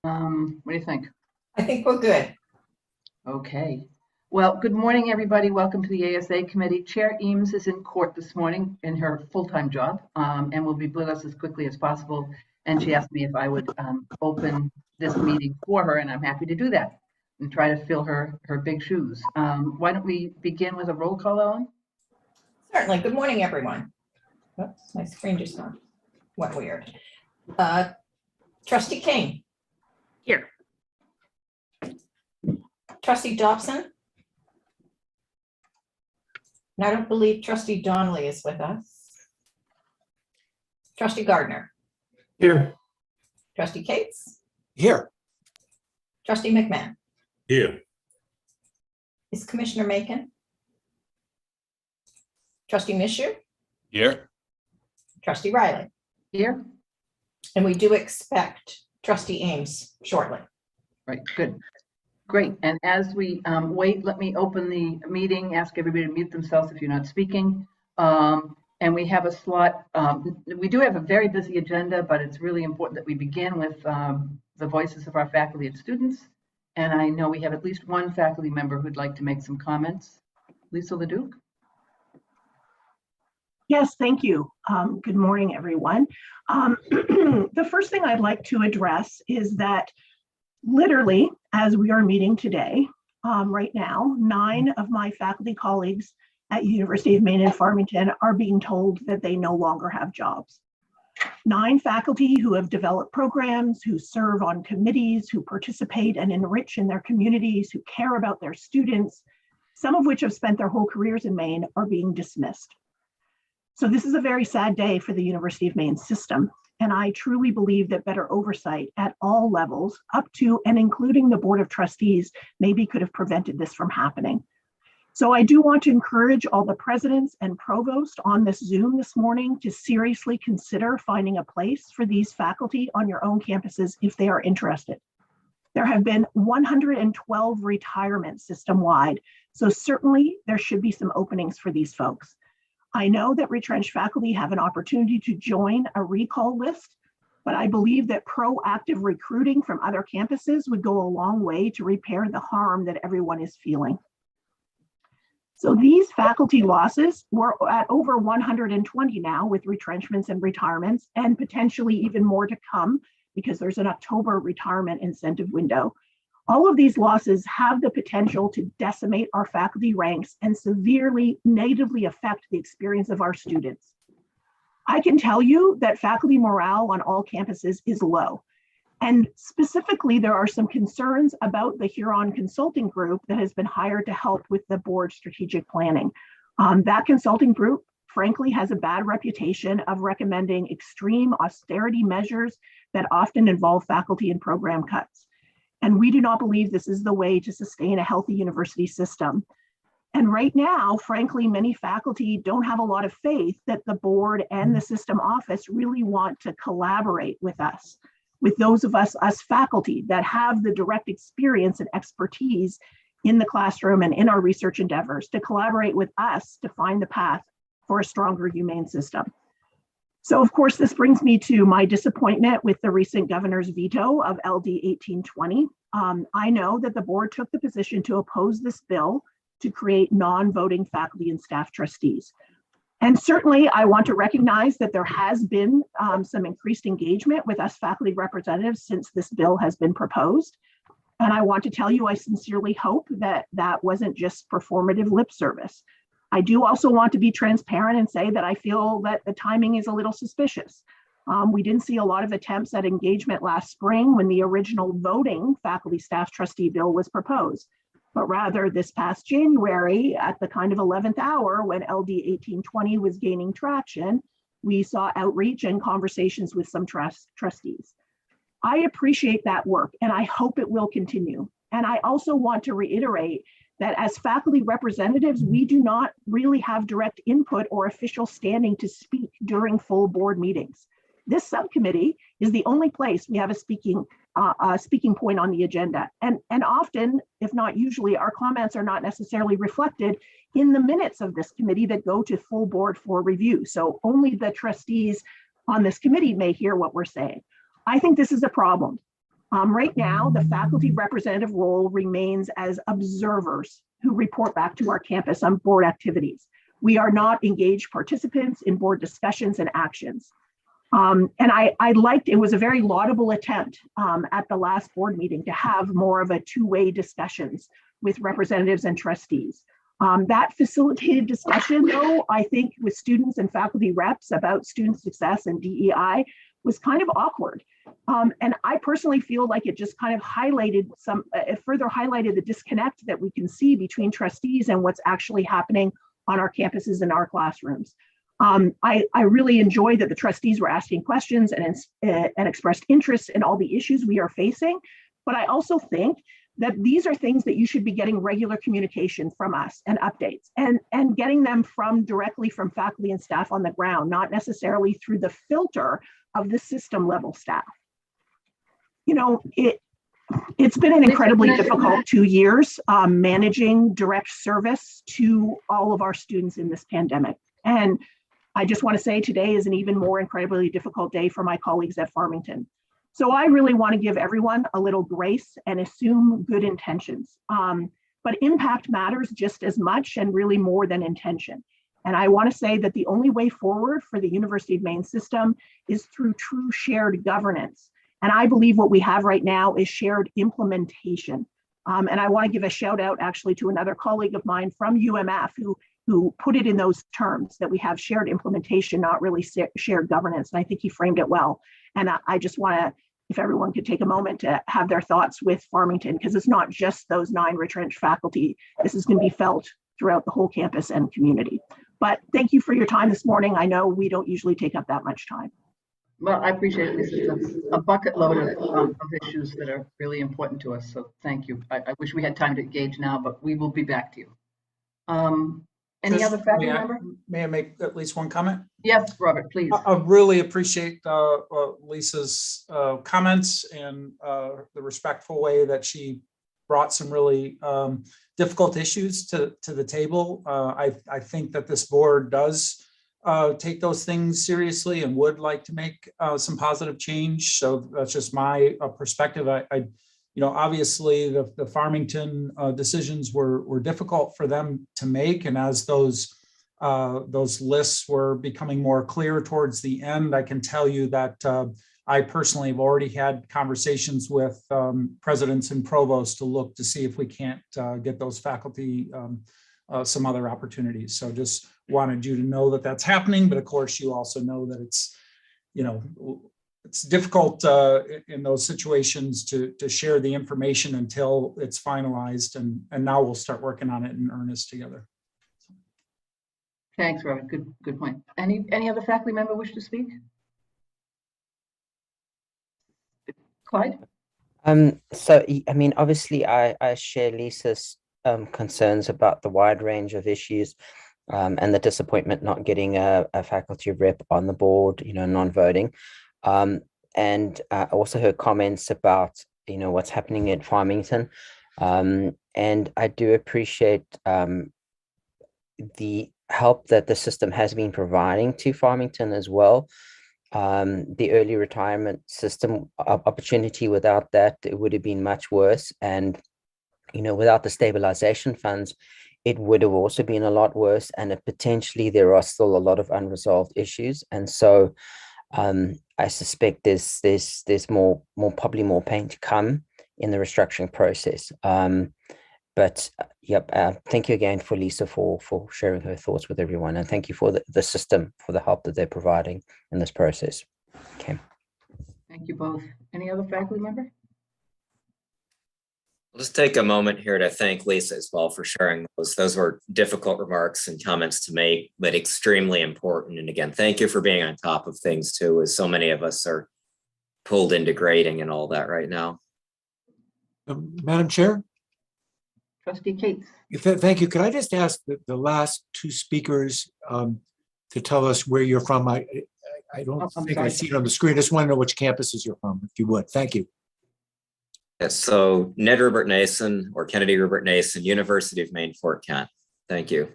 What do you think? I think we're good. Okay. Well, good morning, everybody. Welcome to the ASA committee. Chair Eames is in court this morning in her full-time job and will be with us as quickly as possible. And she asked me if I would open this meeting for her, and I'm happy to do that and try to fill her big shoes. Why don't we begin with a roll call, Ellen? Certainly. Good morning, everyone. Oops, my screen just went weird. Trustee King. Here. Trustee Dobson. And I don't believe Trustee Donnelly is with us. Trustee Gardner. Here. Trustee Cates. Here. Trustee McMahon. Here. Is Commissioner Macon? Trustee Mishu. Here. Trustee Riley. Here. And we do expect Trustee Ames shortly. Right, good. Great. And as we wait, let me open the meeting, ask everybody to mute themselves if you're not speaking. And we have a slot. We do have a very busy agenda, but it's really important that we begin with the voices of our faculty and students. And I know we have at least one faculty member who'd like to make some comments. Lisa Leduc. Yes, thank you. Good morning, everyone. The first thing I'd like to address is that literally, as we are meeting today, right now, 9 of my faculty colleagues at University of Maine in Farmington are being told that they no longer have jobs. 9 faculty who have developed programs, who serve on committees, who participate and enrich in their communities, who care about their students, some of which have spent their whole careers in Maine, are being dismissed. So this is a very sad day for the University of Maine system. And I truly believe that better oversight at all levels, up to and including the Board of Trustees, maybe could have prevented this from happening. So I do want to encourage all the presidents and provosts on this Zoom this morning to seriously consider finding a place for these faculty on your own campuses if they are interested. There have been 112 retirements system-wide, so certainly there should be some openings for these folks. I know that retrenched faculty have an opportunity to join a recall list, but I believe that proactive recruiting from other campuses would go a long way to repair the harm that everyone is feeling. So these faculty losses were at over 120 now with retrenchments and retirements, and potentially even more to come because there's an October retirement incentive window. All of these losses have the potential to decimate our faculty ranks and severely negatively affect the experience of our students. I can tell you that faculty morale on all campuses is low. And specifically, there are some concerns about the Huron Consulting Group that has been hired to help with the board strategic planning. That consulting group, frankly, has a bad reputation of recommending extreme austerity measures that often involve faculty and program cuts. And we do not believe this is the way to sustain a healthy university system. And right now, frankly, many faculty don't have a lot of faith that the board and the system office really want to collaborate with us, with those of us faculty that have the direct experience and expertise in the classroom and in our research endeavors, to collaborate with us to find the path for a stronger, humane system. So of course, this brings me to my disappointment with the recent governor's veto of LD 1820. I know that the board took the position to oppose this bill to create non-voting faculty and staff trustees. And certainly I want to recognize that there has been some increased engagement with us faculty representatives since this bill has been proposed. And I want to tell you, I sincerely hope that that wasn't just performative lip service. I do also want to be transparent and say that I feel that the timing is a little suspicious. We didn't see a lot of attempts at engagement last spring when the original voting faculty staff trustee bill was proposed, but rather this past January at the kind of 11th hour when LD 1820 was gaining traction, we saw outreach and conversations with some trustees. I appreciate that work and I hope it will continue. And I also want to reiterate that as faculty representatives, we do not really have direct input or official standing to speak during full board meetings. This subcommittee is the only place we have a speaking point on the agenda. And often, if not usually, our comments are not necessarily reflected in the minutes of this committee that go to full board for review. So only the trustees on this committee may hear what we're saying. I think this is a problem. Right now, the faculty representative role remains as observers who report back to our campus on board activities. We are not engaged participants in board discussions and actions. And I liked, it was a very laudable attempt at the last board meeting to have more of a two-way discussions with representatives and trustees. That facilitated discussion, though, I think with students and faculty reps about student success and DEI was kind of awkward. And I personally feel like it just kind of highlighted it further highlighted the disconnect that we can see between trustees and what's actually happening on our campuses and our classrooms. I really enjoyed that the trustees were asking questions and expressed interest in all the issues we are facing. But I also think that these are things that you should be getting regular communication from us and updates and getting them directly from faculty and staff on the ground, not necessarily through the filter of the system level staff. You know, it's been an incredibly difficult 2 years managing direct service to all of our students in this pandemic. And I just want to say today is an even more incredibly difficult day for my colleagues at Farmington. So I really want to give everyone a little grace and assume good intentions. But impact matters just as much and really more than intention. And I want to say that the only way forward for the University of Maine system is through true shared governance. And I believe what we have right now is shared implementation. And I want to give a shout out actually to another colleague of mine from UMF who put it in those terms that we have shared implementation, not really shared governance. And I think he framed it well. And I just want to, if everyone could take a moment to have their thoughts with Farmington, because it's not just those 9 retrenched faculty. This is going to be felt throughout the whole campus and community. But thank you for your time this morning. I know we don't usually take up that much time. Well, I appreciate it. This is a bucket load of issues that are really important to us. So thank you. I wish we had time to engage now, but we will be back to you. Any other faculty member? May I make at least one comment? Yes, Robert, please. I really appreciate Lisa's comments and the respectful way that she brought some really difficult issues to the table. I think that this board does take those things seriously and would like to make some positive change. So that's just my perspective. Obviously the Farmington decisions were difficult for them to make, and as those lists were becoming more clear towards the end, I can tell you that I personally have already had conversations with presidents and provosts to look to see if we can't get those faculty some other opportunities. So just wanted you to know that that's happening, but of course you also know that it's difficult in those situations to share the information until it's finalized, and now we'll start working on it in earnest together. Thanks, Robert. Good point. Any other faculty member wish to speak? Clyde? So, I mean, obviously I share Lisa's concerns about the wide range of issues and the disappointment not getting a faculty rep on the board, non-voting. And also her comments about, what's happening at Farmington. And I do appreciate the help that the system has been providing to Farmington as well. The early retirement system opportunity, without that, it would have been much worse. And, without the stabilization funds, it would have also been a lot worse. And potentially there are still a lot of unresolved issues. And so I suspect there's probably more pain to come in the restructuring process. But thank you again for Lisa for sharing her thoughts with everyone, and thank you for the system for the help that they're providing in this process. Okay. Thank you both. Any other faculty member? I'll just take a moment here to thank Lisa as well for sharing those. Those were difficult remarks and comments to make, but extremely important. And again, thank you for being on top of things too, as so many of us are pulled into grading and all that right now. Madam Chair? Trustee Cates. Thank you. Could I just ask the last 2 speakers to tell us where you're from? I don't think I see it on the screen. I just want to know which campuses you're from, if you would. Thank you. Yes, so Ned Rupert Nason or Kennedy Rupert Nason, University of Maine, Fort Kent. Thank you.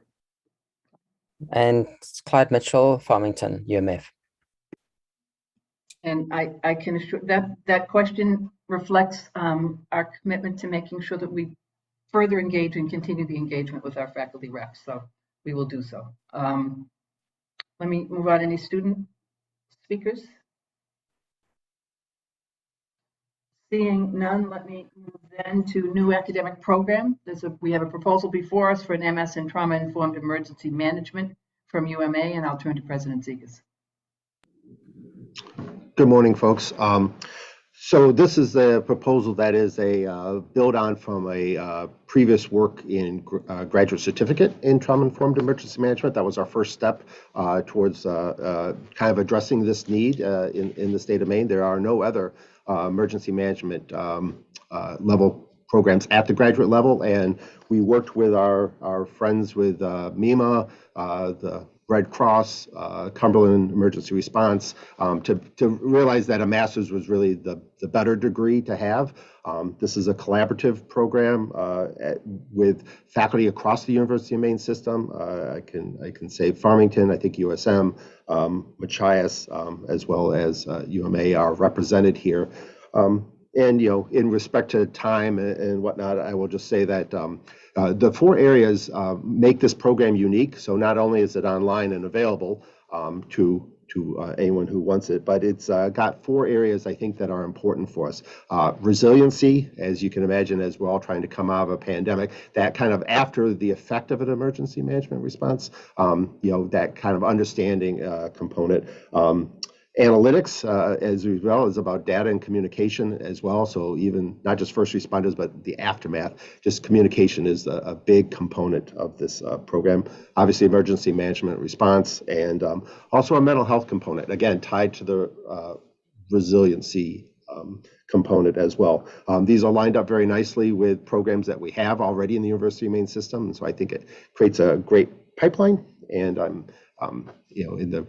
And Clyde Mitchell, Farmington, UMF. And I can assure that question reflects our commitment to making sure that we further engage and continue the engagement with our faculty reps. So we will do so. Let me move on. Any student speakers? Seeing none, let me move then to new academic program. We have a proposal before us for an MS in Trauma-Informed Emergency Management from UMA, and I'll turn to President Zegas. Good morning, folks. So this is a proposal that is a build on from a previous work in graduate certificate in trauma-informed emergency management. That was our first step towards kind of addressing this need in the state of Maine. There are no other emergency management level programs at the graduate level, and we worked with our friends with MEMA, the Red Cross, Cumberland Emergency Response, to realize that a master's was really the better degree to have. This is a collaborative program with faculty across the University of Maine system. I can say Farmington, I think USM, Machias, as well as UMA are represented here. And, in respect to time and whatnot, I will just say that the 4 areas make this program unique. So not only is it online and available to anyone who wants it, but it's got 4 areas I think that are important for us. Resiliency, as you can imagine, as we're all trying to come out of a pandemic, that kind of after the effect of an emergency management response, that kind of understanding component. Analytics as well is about data and communication as well. So even not just first responders, but the aftermath, just communication is a big component of this program. Obviously, emergency management response, and also a mental health component, again, tied to the resiliency component as well. These are lined up very nicely with programs that we have already in the University of Maine system. And so I think it creates a great pipeline. And I'm, in the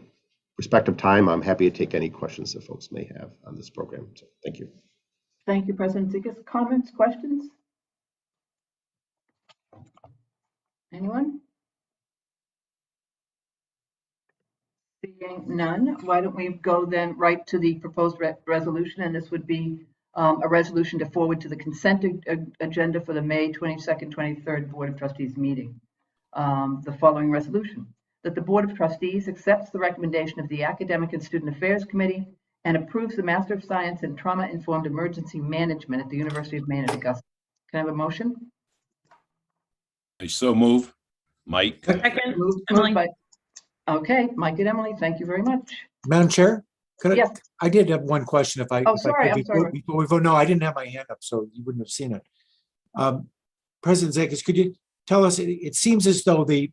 respective time, I'm happy to take any questions that folks may have on this program. So thank you. Thank you, President Zegas. Comments, questions? Anyone? Seeing none, why don't we go then right to the proposed resolution? And this would be a resolution to forward to the consent agenda for the May 22nd, 23rd Board of Trustees meeting. The following resolution: that the Board of Trustees accepts the recommendation of the Academic and Student Affairs Committee and approves the Master of Science in Trauma-Informed Emergency Management at the University of Maine at Augusta. Can I have a motion? I so move. Mike. Second, Moved Emily. by, okay, Mike and Emily, thank you very much. Madam Chair, Yes. I did have one question if I Sorry, could I'm sorry. before we vote. No, I didn't have my hand up, so you wouldn't have seen it. President Zegas, could you tell us, it seems as though the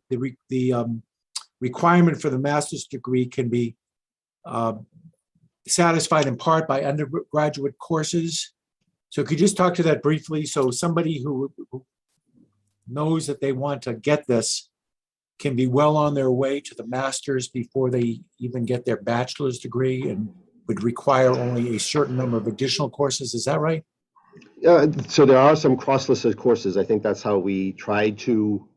requirement for the master's degree can be satisfied in part by undergraduate courses. So could you just talk to that briefly? So somebody who knows that they want to get this can be well on their way to the master's before they even get their bachelor's degree and would require only a certain number of additional courses. Is that right? So there are some cross-listed courses. I think that's how we try to,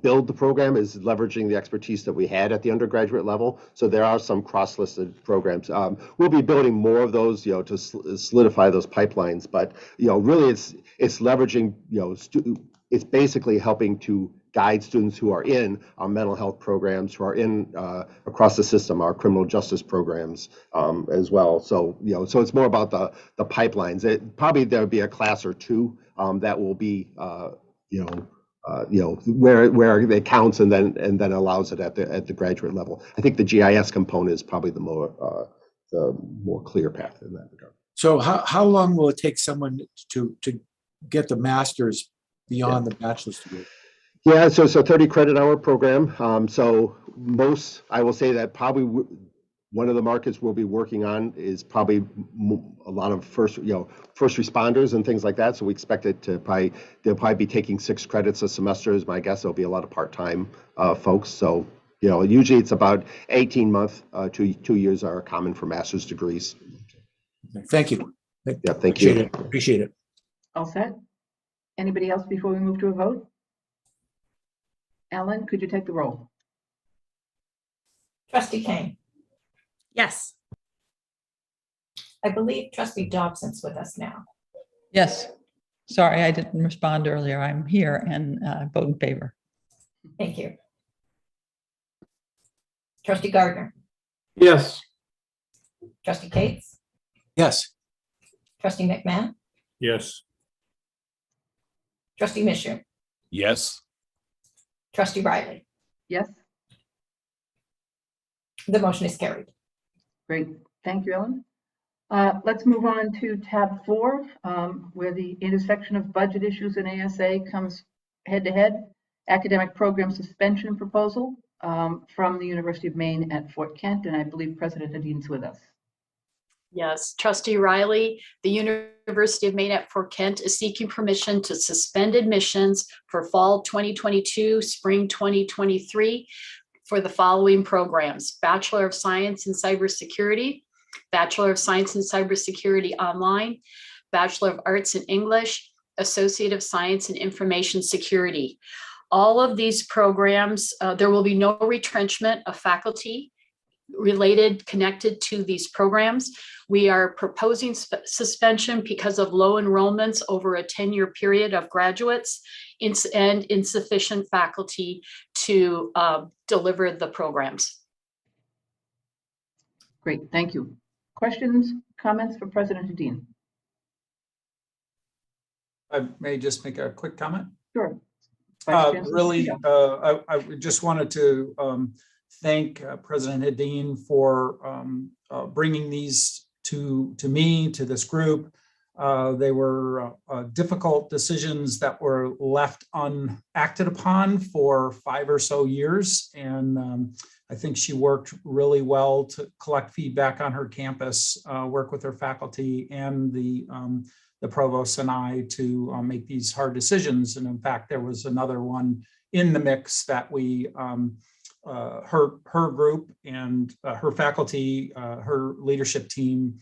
build the program, is leveraging the expertise that we had at the undergraduate level. So there are some cross-listed programs. We'll be building more of those, to solidify those pipelines. But really, it's leveraging, it's basically helping to guide students who are in our mental health programs, who are in across the system, our criminal justice programs as well. So, so it's more about the pipelines. There'll be a class or two that will be, where it counts and then allows it at the graduate level. I think the GIS component is probably the more clear path in that regard. So how long will it take someone to get the master's beyond the bachelor's degree? Yeah, so 30 credit hour program. So most, I will say that probably one of the markets we'll be working on is probably a lot of first responders and things like that. So we expect it to they'll probably be taking 6 credits a semester is my guess. There'll be a lot of part-time folks. So, usually it's about 18 months to 2 years are common for master's degrees. Thank you. Yeah, thank you. Appreciate it. All set? Anybody else before we move to a vote? Ellen, could you take the roll? Trustee Kane, Yes. I believe trustee Dobson's with us now. Yes. Sorry, I didn't respond earlier. I'm here and vote in favor. Thank you. Trustee Gardner, Yes. trustee Cates, Yes. trustee McMahon, Yes. trustee Mishu, Yes. trustee Riley. Yes, The motion is carried. great. Thank you, Ellen. Let's move on to tab 4, where the intersection of budget issues and ASA comes head to head. Academic program suspension proposal from the University of Maine at Fort Kent, and I believe President Hadeen's with us. Yes, trustee Riley, the University of Maine at Fort Kent is seeking permission to suspend admissions for fall 2022, spring 2023 for the following programs: Bachelor of Science in Cybersecurity, Bachelor of Science in Cybersecurity Online, Bachelor of Arts in English, Associate of Science in Information Security. All of these programs, there will be no retrenchment of faculty connected to these programs. We are proposing suspension because of low enrollments over a 10-year period of graduates and insufficient faculty to deliver the programs. Great, thank you. Questions, comments for President Hadeen? I may just make a quick comment. Sure. Vice Chancellor Really, Lucido. I just wanted to thank President Hadeen for bringing these to me, to this group. They were difficult decisions that were left unacted upon for 5 or so years. And I think she worked really well to collect feedback on her campus, work with her faculty and the provost and I to make these hard decisions. And in fact, there was another one in the mix that we, her group and her faculty, her leadership team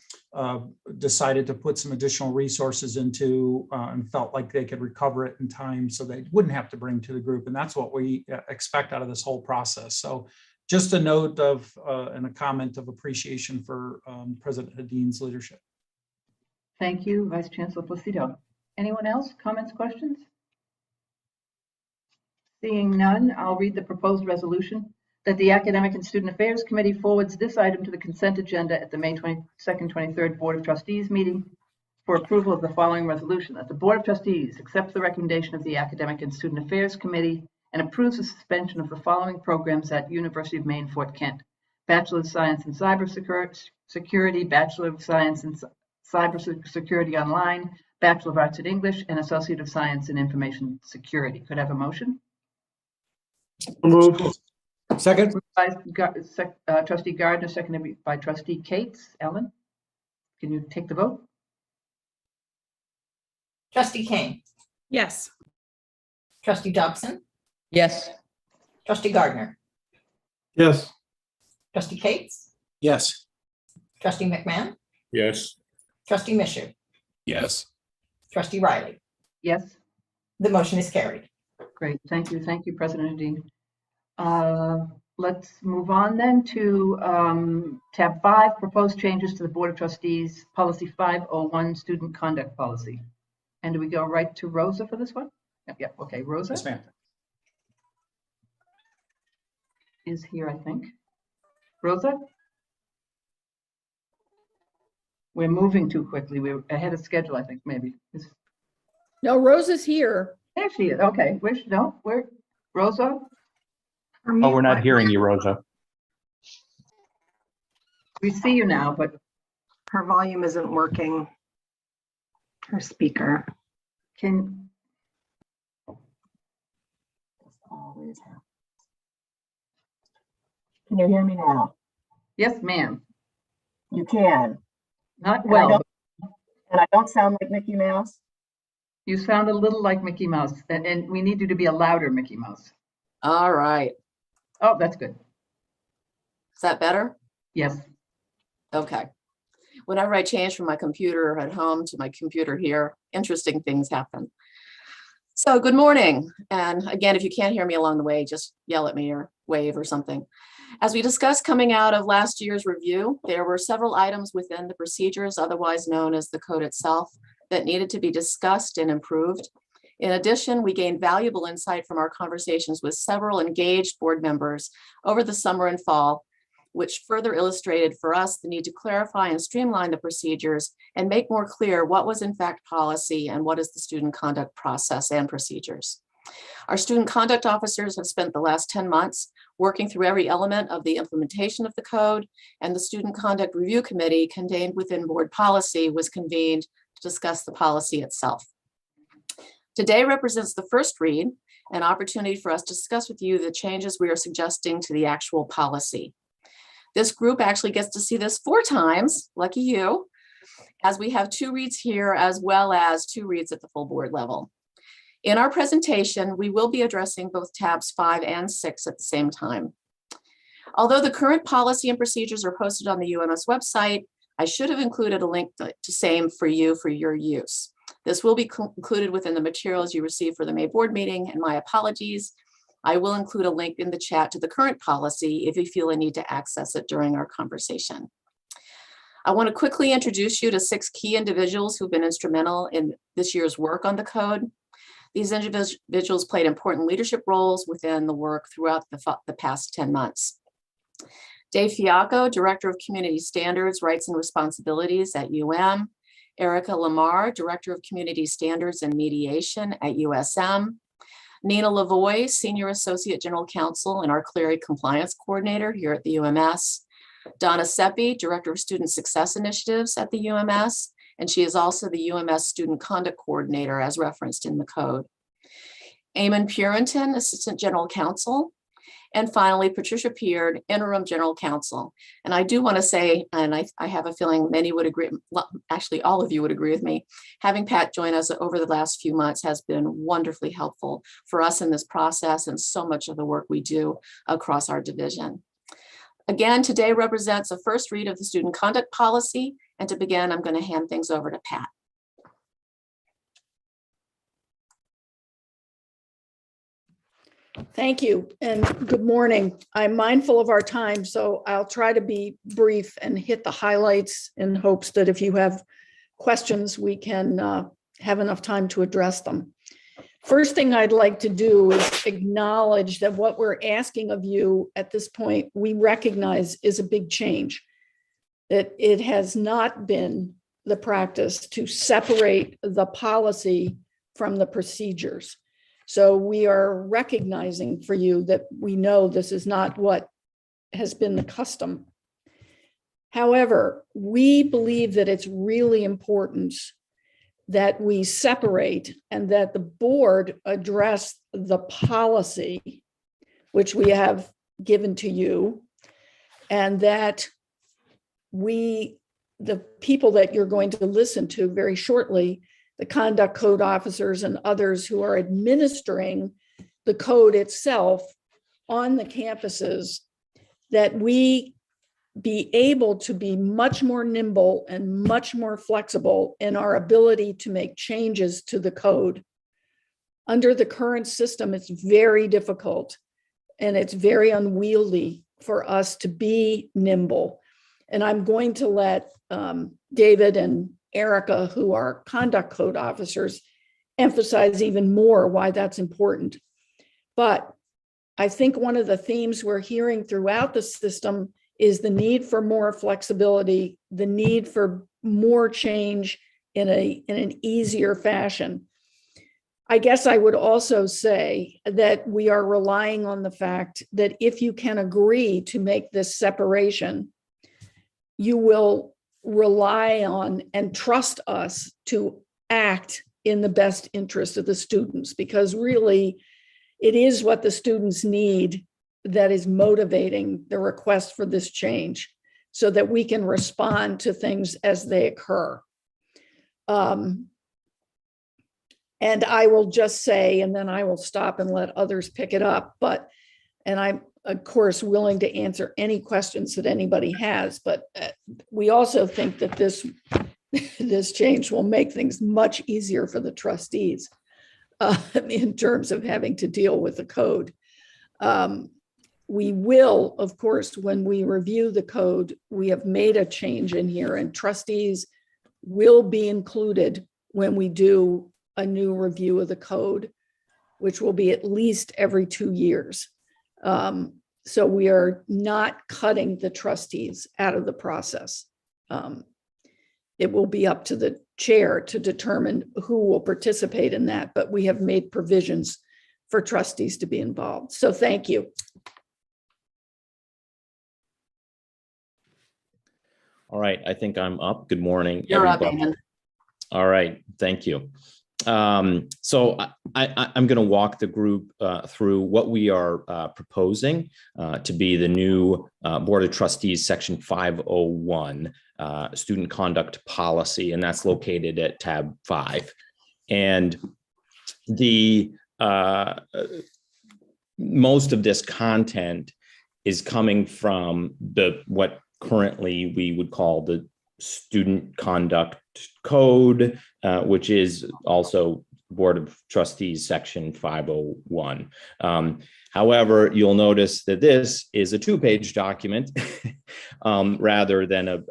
decided to put some additional resources into and felt like they could recover it in time so they wouldn't have to bring to the group. And that's what we expect out of this whole process. So just a note of and a comment of appreciation for President Hadeen's leadership. Thank you, Vice Chancellor Placido. Anyone else? Comments, questions? Seeing none, I'll read the proposed resolution that the Academic and Student Affairs Committee forwards this item to the consent agenda at the May 22nd, 23rd Board of Trustees meeting for approval of the following resolution: that the Board of Trustees accepts the recommendation of the Academic and Student Affairs Committee and approves the suspension of the following programs at University of Maine, Fort Kent: Bachelor of Science in Cybersecurity, Bachelor of Science in Cybersecurity Online, Bachelor of Arts in English, and Associate of Science in Information Security. Could I have a motion? Moved. Second. By Trustee Gardner, seconded by Trustee Cates. Ellen, can you take the vote? Trustee Kane, Yes. trustee Dobson, Yes. trustee Gardner, Yes. trustee Cates, Yes. trustee McMahon, Yes. trustee Mishu, Yes. trustee Riley. Yes. The motion is carried. Great. Thank you. Thank you, President Dean. Let's move on then to tab 5, proposed changes to the Board of Trustees Policy 501, Student Conduct Policy. And do we go right to Rosa for this one? Yep. Okay, Rosa Yes, ma'am. is here, I think. Rosa? We're moving too quickly. We're ahead of schedule, I think, maybe. No, Rose is here. There she is. Okay. Where? Rosa? Oh, we're not hearing you, Rosa. We see you now, but Her volume isn't working. Her speaker. can, Can you hear me now? yes, ma'am. You can. Not And I well, don't- but And I don't sound like Mickey Mouse? you sound a little like Mickey Mouse, and we need you to be a louder Mickey Mouse. All right. Oh, that's good. Is that better? Yes. Okay. Whenever I change from my computer at home to my computer here, interesting things happen. So good morning. And again, if you can't hear me along the way, just yell at me or wave or something. As we discussed coming out of last year's review, there were several items within the procedures, otherwise known as the code itself, that needed to be discussed and improved. In addition, we gained valuable insight from our conversations with several engaged board members over the summer and fall, which further illustrated for us the need to clarify and streamline the procedures and make more clear what was in fact policy and what is the student conduct process and procedures. Our student conduct officers have spent the last 10 months working through every element of the implementation of the code, and the Student Conduct Review Committee contained within board policy was convened to discuss the policy itself. Today represents the first read, an opportunity for us to discuss with you the changes we are suggesting to the actual policy. This group actually gets to see this 4 times, lucky you, as we have 2 reads here as well as 2 reads at the full board level. In our presentation, we will be addressing both tabs 5 and 6 at the same time. Although the current policy and procedures are posted on the UMS website, I should have included a link to same for you for your use. This will be included within the materials you receive for the May board meeting, and my apologies. I will include a link in the chat to the current policy if you feel a need to access it during our conversation. I want to quickly introduce you to 6 key individuals who've been instrumental in this year's work on the code. These individuals played important leadership roles within the work throughout the past 10 months. Dave Fiacco, Director of Community Standards, Rights and Responsibilities at UM. Erica Lamar, Director of Community Standards and Mediation at USM. Nina Lavoie, Senior Associate General Counsel and our Clery Compliance Coordinator here at the UMS. Donna Seppi, Director of Student Success Initiatives at the UMS, and she is also the UMS Student Conduct Coordinator as referenced in the code. Eamon Purinton, Assistant General Counsel. And finally, Patricia Peard, Interim General Counsel. And I do want to say, and I have a feeling many would agree, well, actually all of you would agree with me, having Pat join us over the last few months has been wonderfully helpful for us in this process and so much of the work we do across our division. Again, today represents a first read of the student conduct policy. And to begin, I'm going to hand things over to Pat. Thank you and good morning. I'm mindful of our time, so I'll try to be brief and hit the highlights in hopes that if you have questions, we can have enough time to address them. First thing I'd like to do is acknowledge that what we're asking of you at this point, we recognize is a big change. That it has not been the practice to separate the policy from the procedures. So we are recognizing for you that we know this is not what has been the custom. However, we believe that it's really important that we separate and that the board address the policy, which we have given to you, and that the people that you're going to listen to very shortly, the conduct code officers and others who are administering the code itself on the campuses, that we be able to be much more nimble and much more flexible in our ability to make changes to the code. Under the current system, it's very difficult and it's very unwieldy for us to be nimble. And I'm going to let David and Erica, who are conduct code officers, emphasize even more why that's important. But I think one of the themes we're hearing throughout the system is the need for more flexibility, the need for more change in an easier fashion. I guess I would also say that we are relying on the fact that if you can agree to make this separation, you will rely on and trust us to act in the best interest of the students, because really it is what the students need that is motivating the request for this change so that we can respond to things as they occur. And I will just say, and then I will stop and let others pick it up, and I'm of course willing to answer any questions that anybody has, but we also think that this change will make things much easier for the trustees in terms of having to deal with the code. We will, of course, when we review the code, we have made a change in here, and trustees will be included when we do a new review of the code, which will be at least every 2 years. So we are not cutting the trustees out of the process. It will be up to the chair to determine who will participate in that, but we have made provisions for trustees to be involved. So thank you. All right, I think I'm up. Good morning, You're up, everybody. Ann. All right, thank you. So I'm going to walk the group through what we are proposing to be the new Board of Trustees Section 501 Student Conduct Policy, and that's located at tab 5. And the most of this content is coming from what currently we would call the Student Conduct Code, which is also Board of Trustees Section 501. However, you'll notice that this is a 2-page document rather than a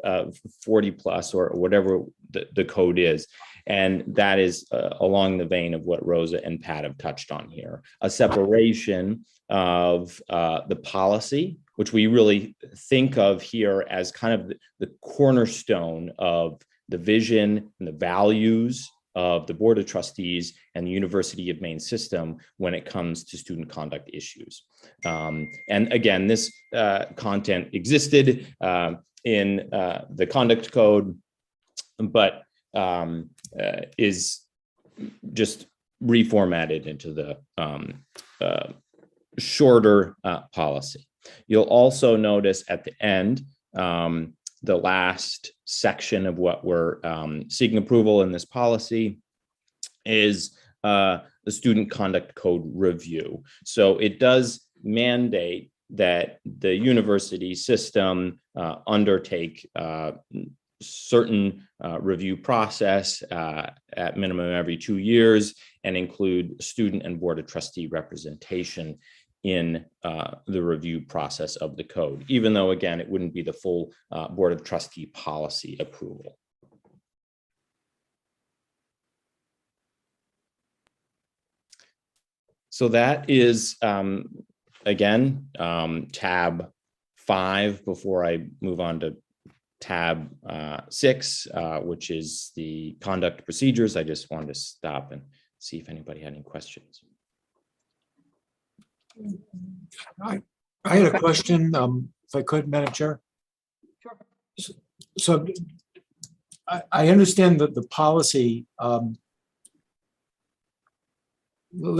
40 plus or whatever the code is. And that is along the vein of what Rosa and Pat have touched on here, a separation of the policy, which we really think of here as kind of the cornerstone of the vision and the values of the Board of Trustees and the University of Maine system when it comes to student conduct issues. And again, this content existed in the conduct code, but is just reformatted into the shorter policy. You'll also notice at the end, the last section of what we're seeking approval in this policy is the Student Conduct Code review. So it does mandate that the university system undertake certain review process at minimum every 2 years and include student and Board of Trustee representation in the review process of the code, even though, again, it wouldn't be the full Board of Trustee policy approval. So that is, again, tab 5 before I move on to tab 6, which is the conduct procedures. I just wanted to stop and see if anybody had any questions. I had a question, if I could, Madam Chair. Sure. So I understand that the policy, let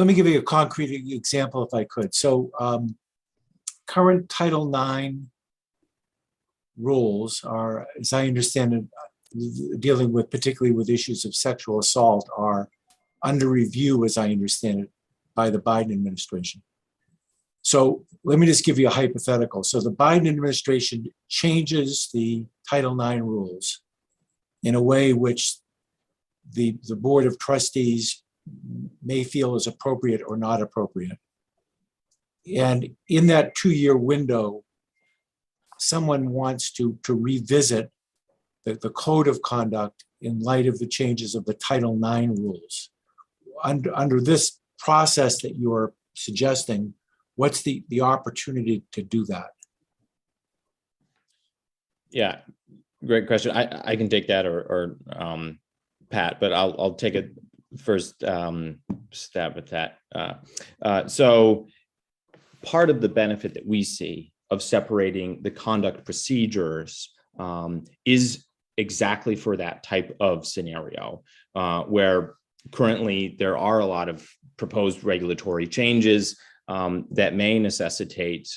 me give you a concrete example if I could. So current Title IX rules are, as I understand it, dealing with particularly with issues of sexual assault are under review, as I understand it, by the Biden administration. So let me just give you a hypothetical. So the Biden administration changes the Title IX rules in a way which the Board of Trustees may feel is appropriate or not appropriate. And in that 2-year window, someone wants to revisit the code of conduct in light of the changes of the Title IX rules. Under this process that you are suggesting, what's the opportunity to do that? Yeah, great question. I can take that or Pat, but I'll take a first stab at that. So part of the benefit that we see of separating the conduct procedures is exactly for that type of scenario where currently there are a lot of proposed regulatory changes that may necessitate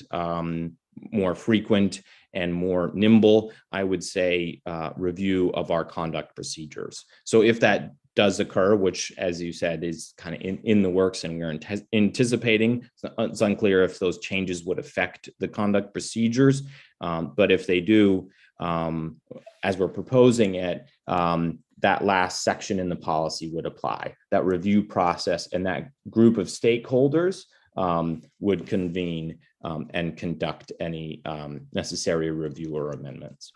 more frequent and more nimble, I would say, review of our conduct procedures. So if that does occur, which, as you said, is kind of in the works and we're anticipating, it's unclear if those changes would affect the conduct procedures, but if they do, as we're proposing it, that last section in the policy would apply. That review process and that group of stakeholders would convene and conduct any necessary review or amendments.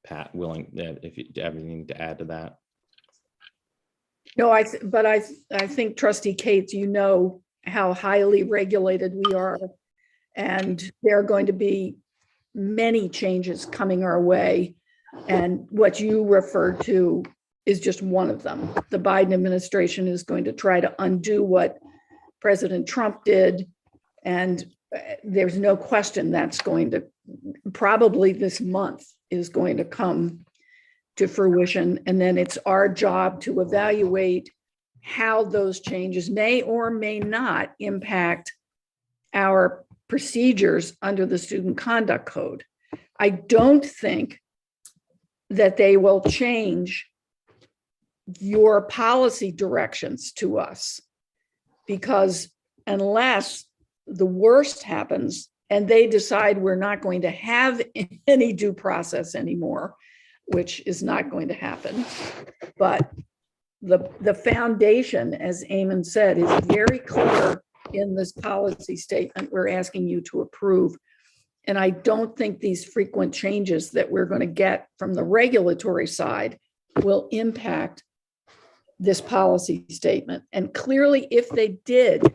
Pat, if you have anything to add to that? No, but I think Trustee Cates, you know how highly regulated we are, and there are going to be many changes coming our way. And what you referred to is just one of them. The Biden administration is going to try to undo what President Trump did. And there's no question that's going to, probably this month, is going to come to fruition. And then it's our job to evaluate how those changes may or may not impact our procedures under the Student Conduct Code. I don't think that they will change your policy directions to us, because unless the worst happens and they decide we're not going to have any due process anymore, which is not going to happen. But the foundation, as Eamon said, is very clear in this policy statement we're asking you to approve. And I don't think these frequent changes that we're going to get from the regulatory side will impact this policy statement. And clearly, if they did,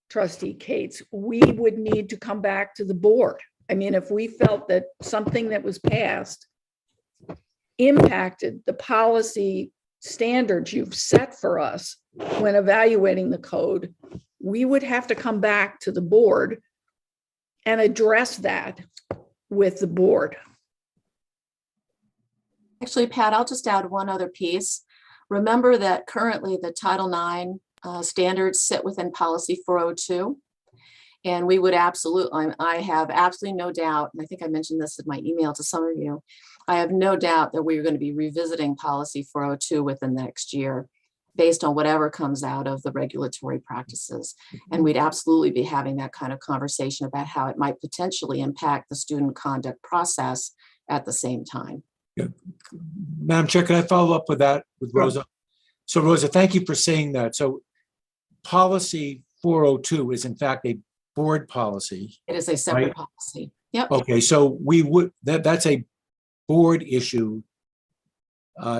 Trustee Cates, we would need to come back to the board. I mean, if we felt that something that was passed impacted the policy standards you've set for us when evaluating the code, we would have to come back to the board and address that with the board. Actually, Pat, I'll just add one other piece. Remember that currently the Title IX standards sit within Policy 402. And we would absolutely, I have absolutely no doubt, and I think I mentioned this in my email to some of you, I have no doubt that we're going to be revisiting Policy 402 within the next year, based on whatever comes out of the regulatory practices. And we'd absolutely be having that kind of conversation about how it might potentially impact the student conduct process at the same time. Yeah. Madam Chair, can I follow up with that with Rosa? So Rosa, thank you for saying that. So policy 402 is in fact a board policy. It is a separate right? policy. Yep. Okay, so we would, that's a board issue,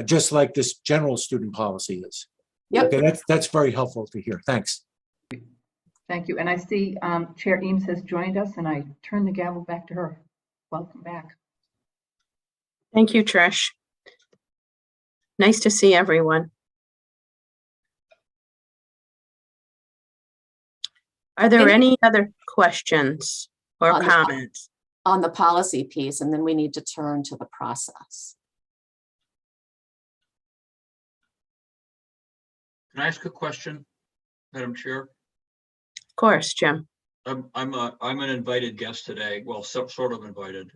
just like this general student policy is. Yep. Okay, that's very helpful to hear. Thanks. Thank you. And I see Chair Eames has joined us, and I turn the gavel back to her. Welcome back. Thank you, Trish. Nice to see everyone. Are there any other questions or comments? On the policy piece, and then we need to turn to the process. Can I ask a question, Madam Chair? Of course, Jim. I'm an invited guest today. Well, sort of invited.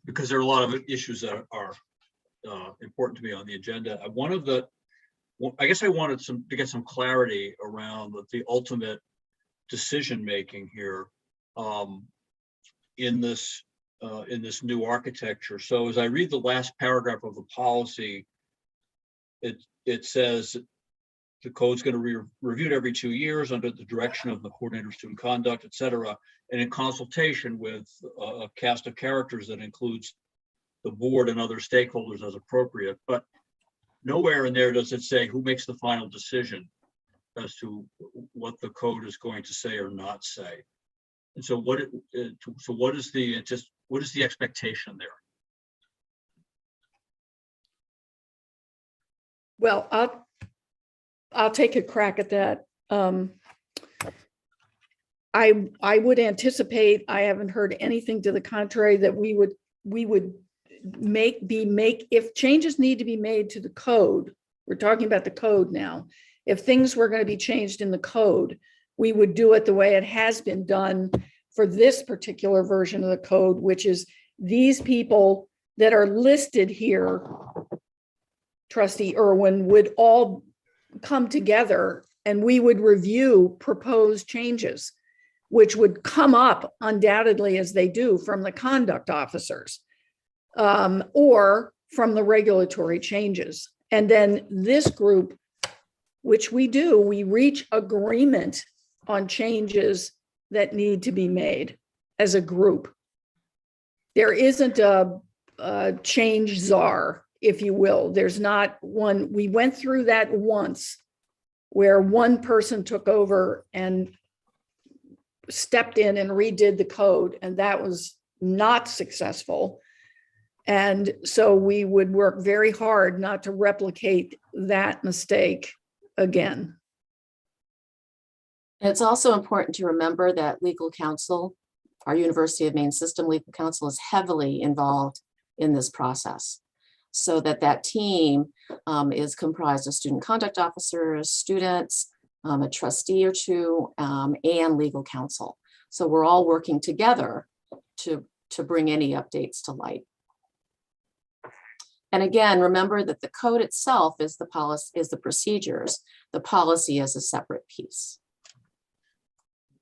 Because there are a lot of issues that are important to me on the agenda. I guess I wanted to get some clarity around the ultimate decision making here in this new architecture. So as I read the last paragraph of the policy, it says the code's going to be reviewed every 2 years under the direction of the coordinator of student conduct, et cetera, and in consultation with a cast of characters that includes the board and other stakeholders as appropriate. But nowhere in there does it say who makes the final decision as to what the code is going to say or not say. And so what is the expectation there? Well, I'll take a crack at that. I would anticipate, I haven't heard anything to the contrary, that we would if changes need to be made to the code, we're talking about the code now. If things were going to be changed in the code, we would do it the way it has been done for this particular version of the code, which is these people that are listed here, Trustee Irwin, would all come together and we would review proposed changes, which would come up undoubtedly, as they do, from the conduct officers or from the regulatory changes. And then this group which we do, we reach agreement on changes that need to be made as a group. There isn't a change czar, if you will. There's not one. We went through that once where one person took over and stepped in and redid the code, and that was not successful. And so we would work very hard not to replicate that mistake again. And it's also important to remember that legal counsel, our University of Maine System Legal Counsel, is heavily involved in this process. So that team is comprised of student conduct officers, students, a trustee or two, and legal counsel. So we're all working together to bring any updates to light. And again, remember that the code itself is the policy, is the procedures. The policy is a separate piece.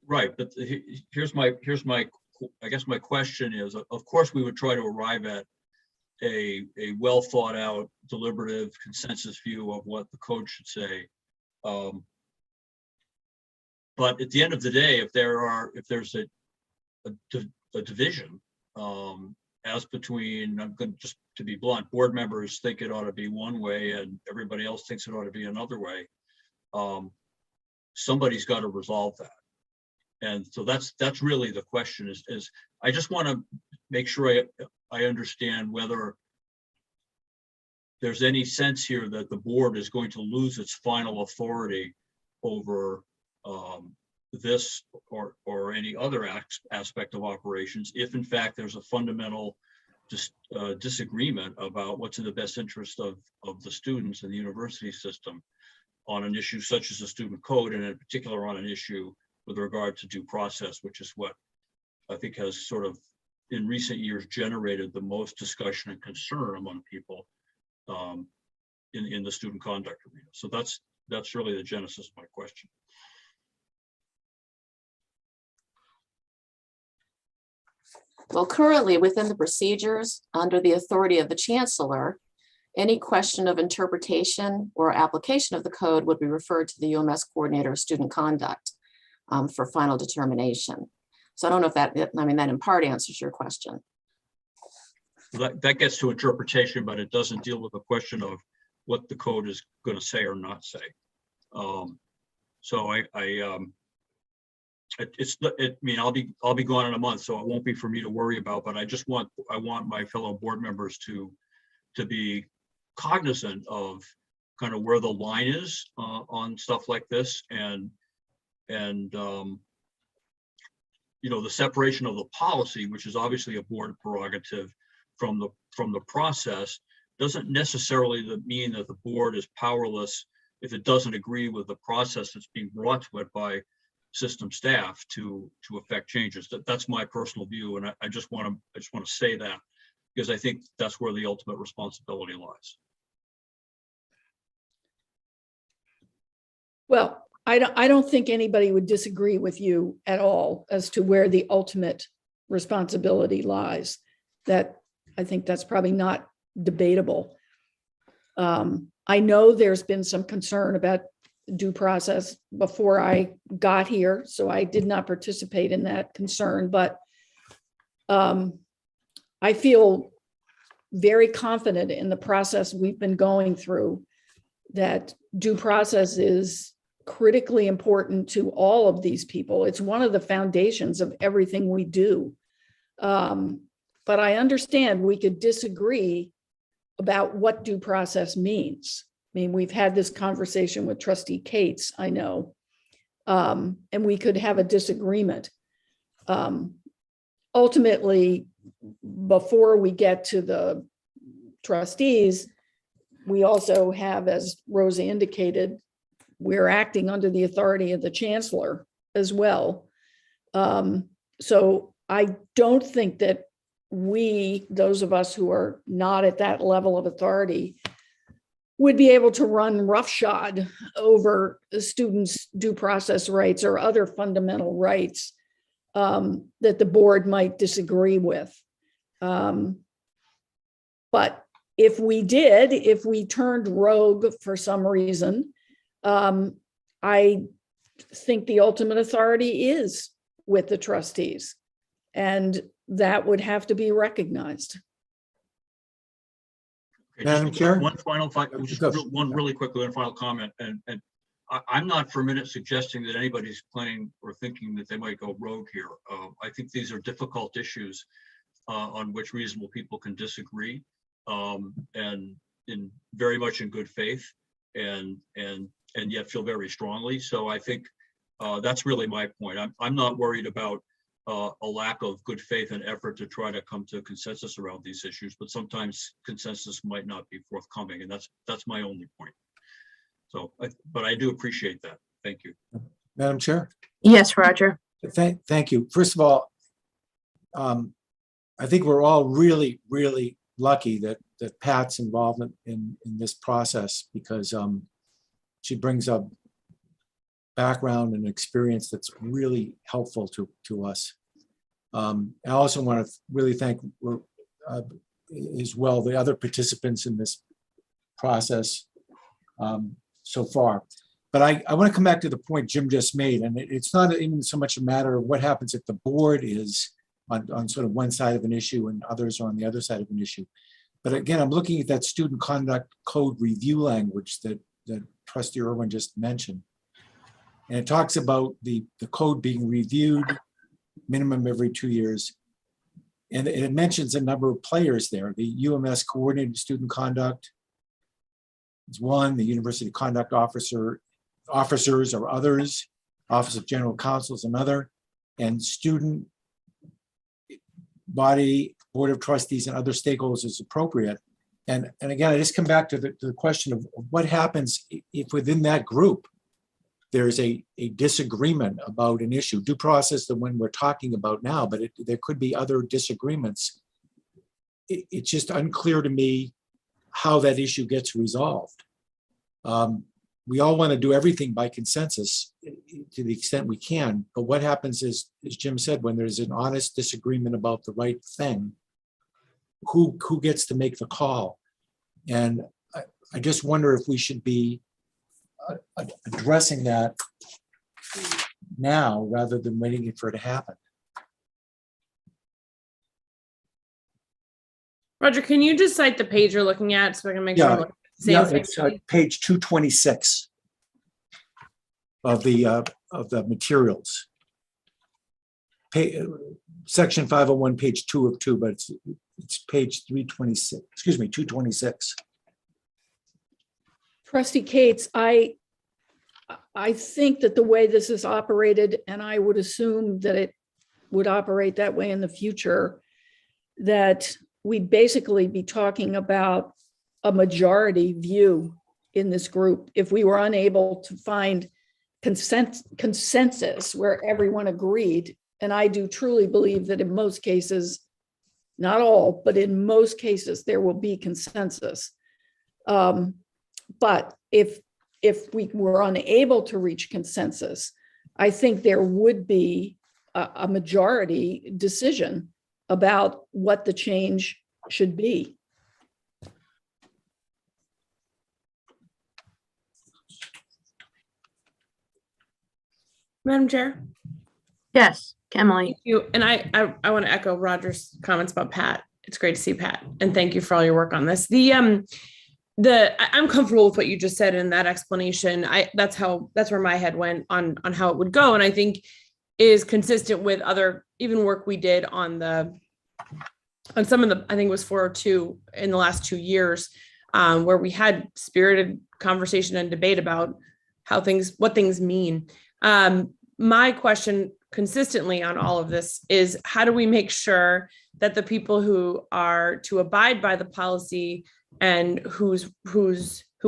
Right, but here's my, I guess my question is, of course, we would try to arrive at a well thought out, deliberative consensus view of what the code should say. But at the end of the day, if there's a division, as between, I'm going to just to be blunt, board members think it ought to be one way and everybody else thinks it ought to be another way, somebody's got to resolve that. And so that's really the question is I just want to make sure I understand whether there's any sense here that the board is going to lose its final authority over this or any other aspect of operations, if in fact there's a fundamental disagreement about what's in the best interest of the students and the university system on an issue such as the student code, and in particular on an issue with regard to due process, which is what I think has sort of in recent years generated the most discussion and concern among people in the student conduct arena. So that's really the genesis of my question. Well, currently within the procedures, under the authority of the chancellor, any question of interpretation or application of the code would be referred to the UMS coordinator of student conduct for final determination. So I don't know if that in part answers your question. That gets to interpretation, but it doesn't deal with the question of what the code is going to say or not say. So I'll be gone in a month, so it won't be for me to worry about. But I want my fellow board members to be cognizant of kind of where the line is on stuff like this, and the separation of the policy, which is obviously a board prerogative, from the process, doesn't necessarily mean that the board is powerless if it doesn't agree with the process that's being brought to it by system staff to affect changes. That's my personal view, and I just want to say that because I think that's where the ultimate responsibility lies. Well, I don't think anybody would disagree with you at all as to where the ultimate responsibility lies. That I think that's probably not debatable. I know there's been some concern about due process before I got here, so I did not participate in that concern, but I feel very confident in the process we've been going through, that due process is critically important to all of these people. It's one of the foundations of everything we do. But I understand we could disagree about what due process means. I mean, we've had this conversation with Trustee Cates, I know, and we could have a disagreement. Ultimately, before we get to the trustees, we also have, as Rosa indicated, we're acting under the authority of the chancellor as well. So I don't think that we, those of us who are not at that level of authority, would be able to run roughshod over the students' due process rights or other fundamental rights that the board might disagree with. But if we turned rogue for some reason, I think the ultimate authority is with the trustees, and that would have to be recognized. Okay, Madam just Chair? one final, just Go. one really quickly, one final comment, and I'm not for a minute suggesting that anybody's planning or thinking that they might go rogue here. I think these are difficult issues on which reasonable people can disagree, and very much in good faith, and yet feel very strongly. So I think that's really my point. I'm not worried about a lack of good faith and effort to try to come to a consensus around these issues, but sometimes consensus might not be forthcoming, and that's my only point. So, but I do appreciate that. Thank you. Madam Chair? Yes, Roger. Thank you. First of all, I think we're all really, really lucky that Pat's involvement in this process, because she brings a background and experience that's really helpful to us. I also want to really thank as well the other participants in this process so far. But I want to come back to the point Jim just made, and it's not even so much a matter of what happens if the board is on sort of one side of an issue and others are on the other side of an issue. But again, I'm looking at that student conduct code review language that Trustee Irwin just mentioned. And it talks about the code being reviewed minimum every 2 years. And it mentions a number of players there. The UMS coordinated student conduct is one, the university conduct officers or others, Office of General Counsel is another, and student body, board of trustees, and other stakeholders is appropriate. And again, I just come back to the question of what happens if within that group there's a disagreement about an issue. Due process, the one we're talking about now, but there could be other disagreements. It's just unclear to me how that issue gets resolved. We all want to do everything by consensus to the extent we can, but what happens is, as Jim said, when there's an honest disagreement about the right thing, who gets to make the call? And I just wonder if we should be addressing that now rather than waiting for it to happen. Roger, can you just cite the page you're looking at so I can make sure I'm looking at the same thing? It's page 226 of the materials. Section 501, page 2 of 2, but it's page 326. Excuse me, 226. Trustee Cates, I think that the way this is operated, and I would assume that it would operate that way in the future, that we'd basically be talking about a majority view in this group. If we were unable to find consensus where everyone agreed, and I do truly believe that in most cases, not all, but in most cases, there will be consensus. But if we were unable to reach consensus, I think there would be a majority decision about what the change should be. Madam Chair? Yes, Emily. Thank you. And I want to echo Roger's comments about Pat. It's great to see Pat, and thank you for all your work on this. I'm comfortable with what you just said in that explanation. That's where my head went on how it would go, and I think is consistent with other even work we did on some of the, I think it was 402 in the last 2 years, where we had spirited conversation and debate about what things mean. My question consistently on all of this is, how do we make sure that the people who are to abide by the policy and who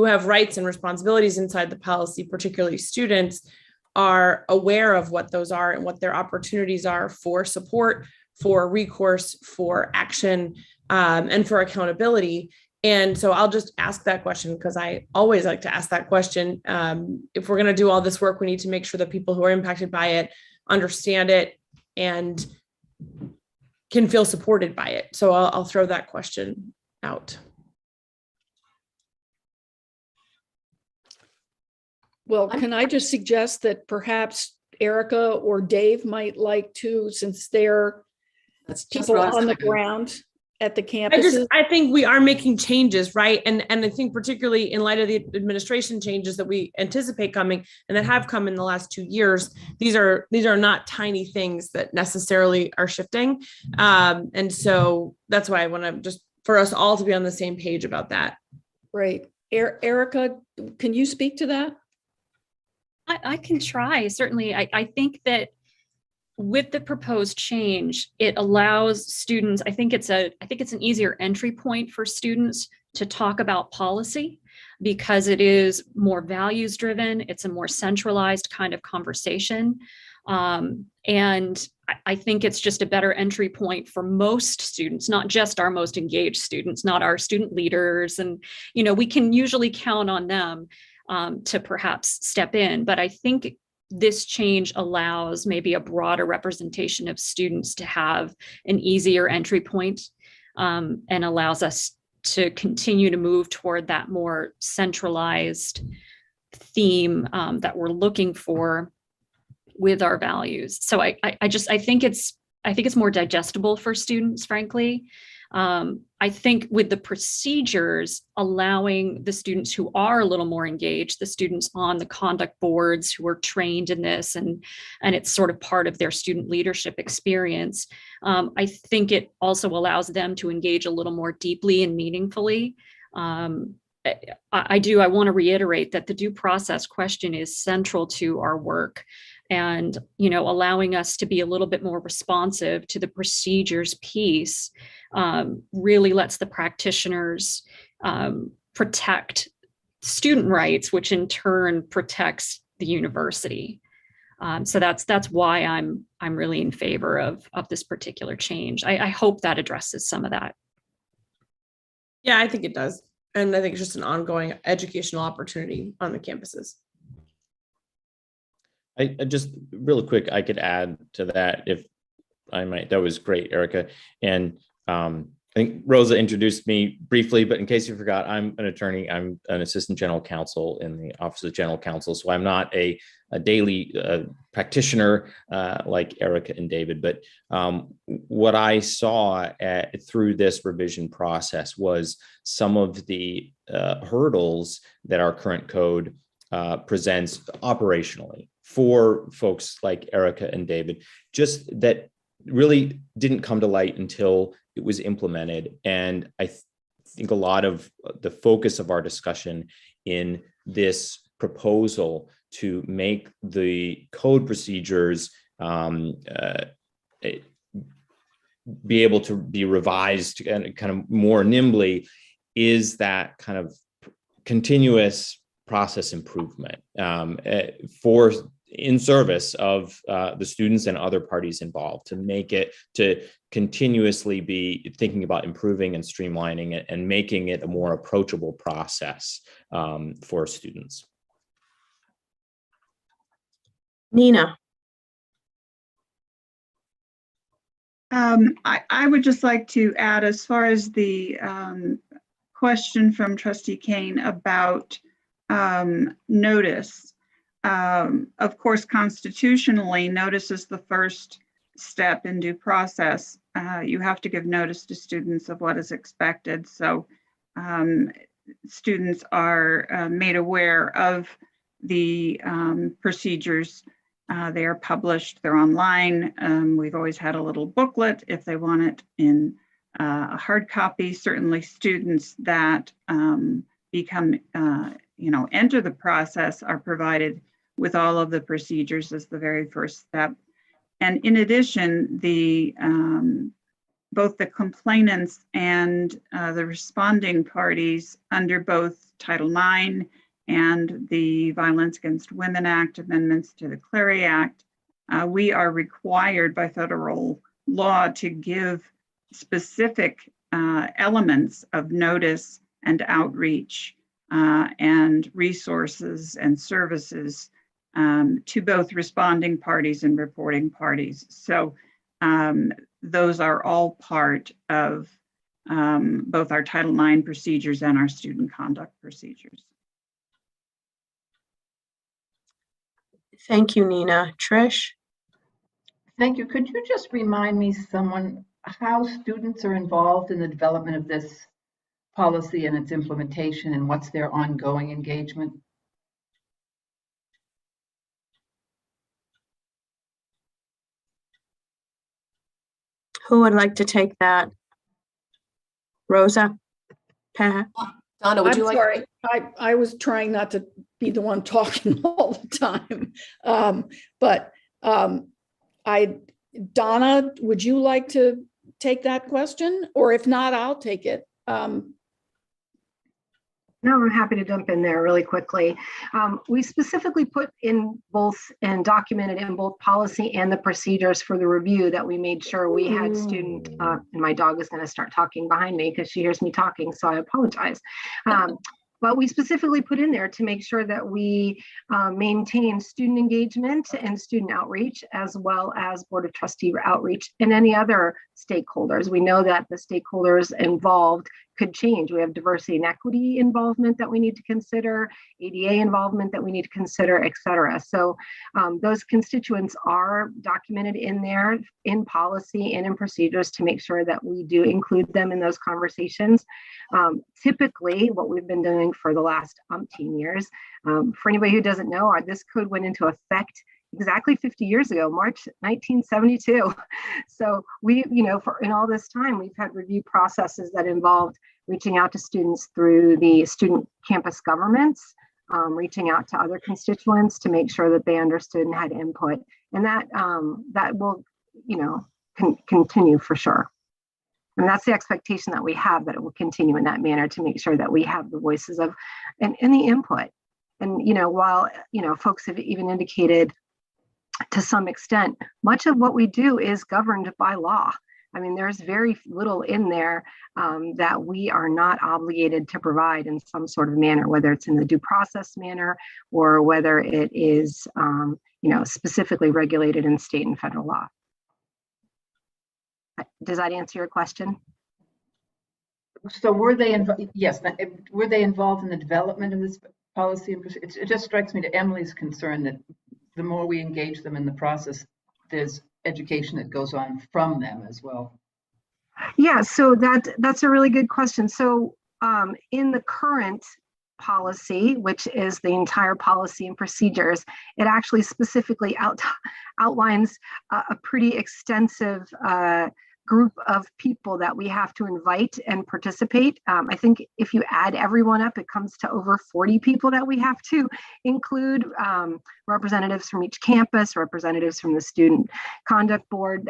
have rights and responsibilities inside the policy, particularly students, are aware of what those are and what their opportunities are for support, for recourse, for action, and for accountability? And so I'll just ask that question because I always like to ask that question. If we're going to do all this work, we need to make sure that people who are impacted by it understand it and can feel supported by it. So I'll throw that question out. Well, can I just suggest that perhaps Erica or Dave might like to, since they're people on the ground at the campuses? I think we are making changes, right? And I think particularly in light of the administration changes that we anticipate coming and that have come in the last 2 years, these are not tiny things that necessarily are shifting. And so that's why I want to just for us all to be on the same page about that. Right. Erica, can you speak to that? I can try. Certainly, I think that with the proposed change, it allows students, I think it's an easier entry point for students to talk about policy because it is more values driven. It's a more centralized kind of conversation. And I think it's just a better entry point for most students, not just our most engaged students, not our student leaders. And, we can usually count on them to perhaps step in. But I think this change allows maybe a broader representation of students to have an easier entry point, and allows us to continue to move toward that more centralized theme that we're looking for with our values. So I think it's more digestible for students, frankly. I think with the procedures, allowing the students who are a little more engaged, the students on the conduct boards who are trained in this, and it's sort of part of their student leadership experience. I think it also allows them to engage a little more deeply and meaningfully. I want to reiterate that the due process question is central to our work. And, allowing us to be a little bit more responsive to the procedures piece really lets the practitioners protect student rights, which in turn protects the university. So that's why I'm really in favor of this particular change. I hope that addresses some of that. Yeah, I think it does. And I think it's just an ongoing educational opportunity on the campuses. I just really quick, I could add to that if I might. That was great, Erica. And I think Rosa introduced me briefly, but in case you forgot, I'm an attorney. I'm an assistant general counsel in the Office of General Counsel. So I'm not a daily practitioner like Erica and David. But what I saw through this revision process was some of the hurdles that our current code presents operationally for folks like Erica and David, just that really didn't come to light until it was implemented. And I think a lot of the focus of our discussion in this proposal to make the code procedures be able to be revised and kind of more nimbly is that kind of continuous process improvement in service of the students and other parties involved, to make it, to continuously be thinking about improving and streamlining it and making it a more approachable process for students. Nina. I would just like to add, as far as the question from Trustee Kane about notice. Of course, constitutionally, notice is the first step in due process. You have to give notice to students of what is expected. So students are made aware of the procedures. They are published, they're online. We've always had a little booklet if they want it in a hard copy. Certainly students that become enter the process are provided with all of the procedures as the very first step. And in addition, both the complainants and the responding parties under both Title IX and the Violence Against Women Act amendments to the Clery Act, we are required by federal law to give specific elements of notice and outreach and resources and services to both responding parties and reporting parties. So those are all part of both our Title IX procedures and our student conduct procedures. Thank you, Nina. Trish? Thank you. Could you just remind me, someone, how students are involved in the development of this policy and its implementation, and what's their ongoing engagement? Who would like to take that? Rosa? Pat? Donna, would I'm you like? sorry, I was trying not to be the one talking all the time. Donna, would you like to take that question? Or if not, I'll take it. No, I'm happy to jump in there really quickly. We specifically put in both and documented in both policy and the procedures for the review that we made sure we had student, and my dog is going to start talking behind me because she hears me talking, so I apologize. But we specifically put in there to make sure that we maintain student engagement and student outreach, as well as Board of Trustee outreach and any other stakeholders. We know that the stakeholders involved could change. We have diversity and equity involvement that we need to consider, ADA involvement that we need to consider, et cetera. So those constituents are documented in there in policy and in procedures to make sure that we do include them in those conversations. Typically, what we've been doing for the last umpteen years, for anybody who doesn't know, this code went into effect exactly 50 years ago, March 1972. So we, in all this time, we've had review processes that involved reaching out to students through the student campus governments, reaching out to other constituents to make sure that they understood and had input. And that will, continue for sure. And that's the expectation that we have, that it will continue in that manner to make sure that we have the voices of and the input. And, while, folks have even indicated to some extent, much of what we do is governed by law. I mean, there's very little in there that we are not obligated to provide in some sort of manner, whether it's in the due process manner or whether it is, specifically regulated in state and federal law. Does that answer your question? So were they involved? Yes. Were they involved in the development of this policy? It just strikes me, to Emily's concern, that the more we engage them in the process, there's education that goes on from them as well. Yeah, so that's a really good question. So in the current policy, which is the entire policy and procedures, it actually specifically outlines a pretty extensive group of people that we have to invite and participate. I think if you add everyone up, it comes to over 40 people that we have to include, representatives from each campus, representatives from the student conduct board,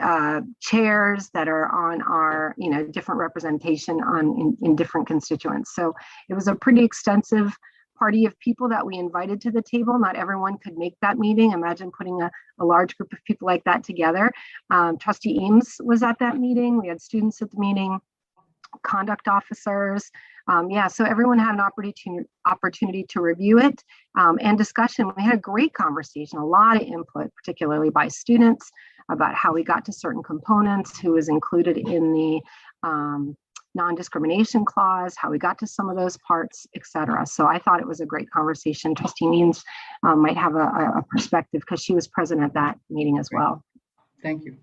chairs that are on our, different representation in different constituents. So it was a pretty extensive party of people that we invited to the table. Not everyone could make that meeting. Imagine putting a large group of people like that together. Trustee Eames was at that meeting. We had students at the meeting, conduct officers. So everyone had an opportunity to review it and discussion. We had a great conversation, a lot of input, particularly by students, about how we got to certain components, who was included in the non-discrimination clause, how we got to some of those parts, et cetera. So I thought it was a great conversation. Trustee Means might have a perspective because she was present at that meeting as well. Thank you.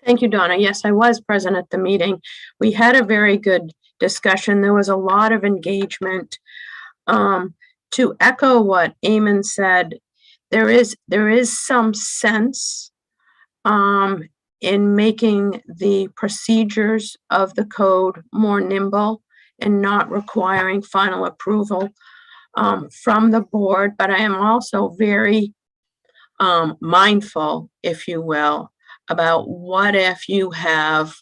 Thank you, Donna. Yes, I was present at the meeting. We had a very good discussion. There was a lot of engagement. To echo what Eamon said, there is some sense in making the procedures of the code more nimble and not requiring final approval from the board. But I am also very mindful, if you will, about what if you have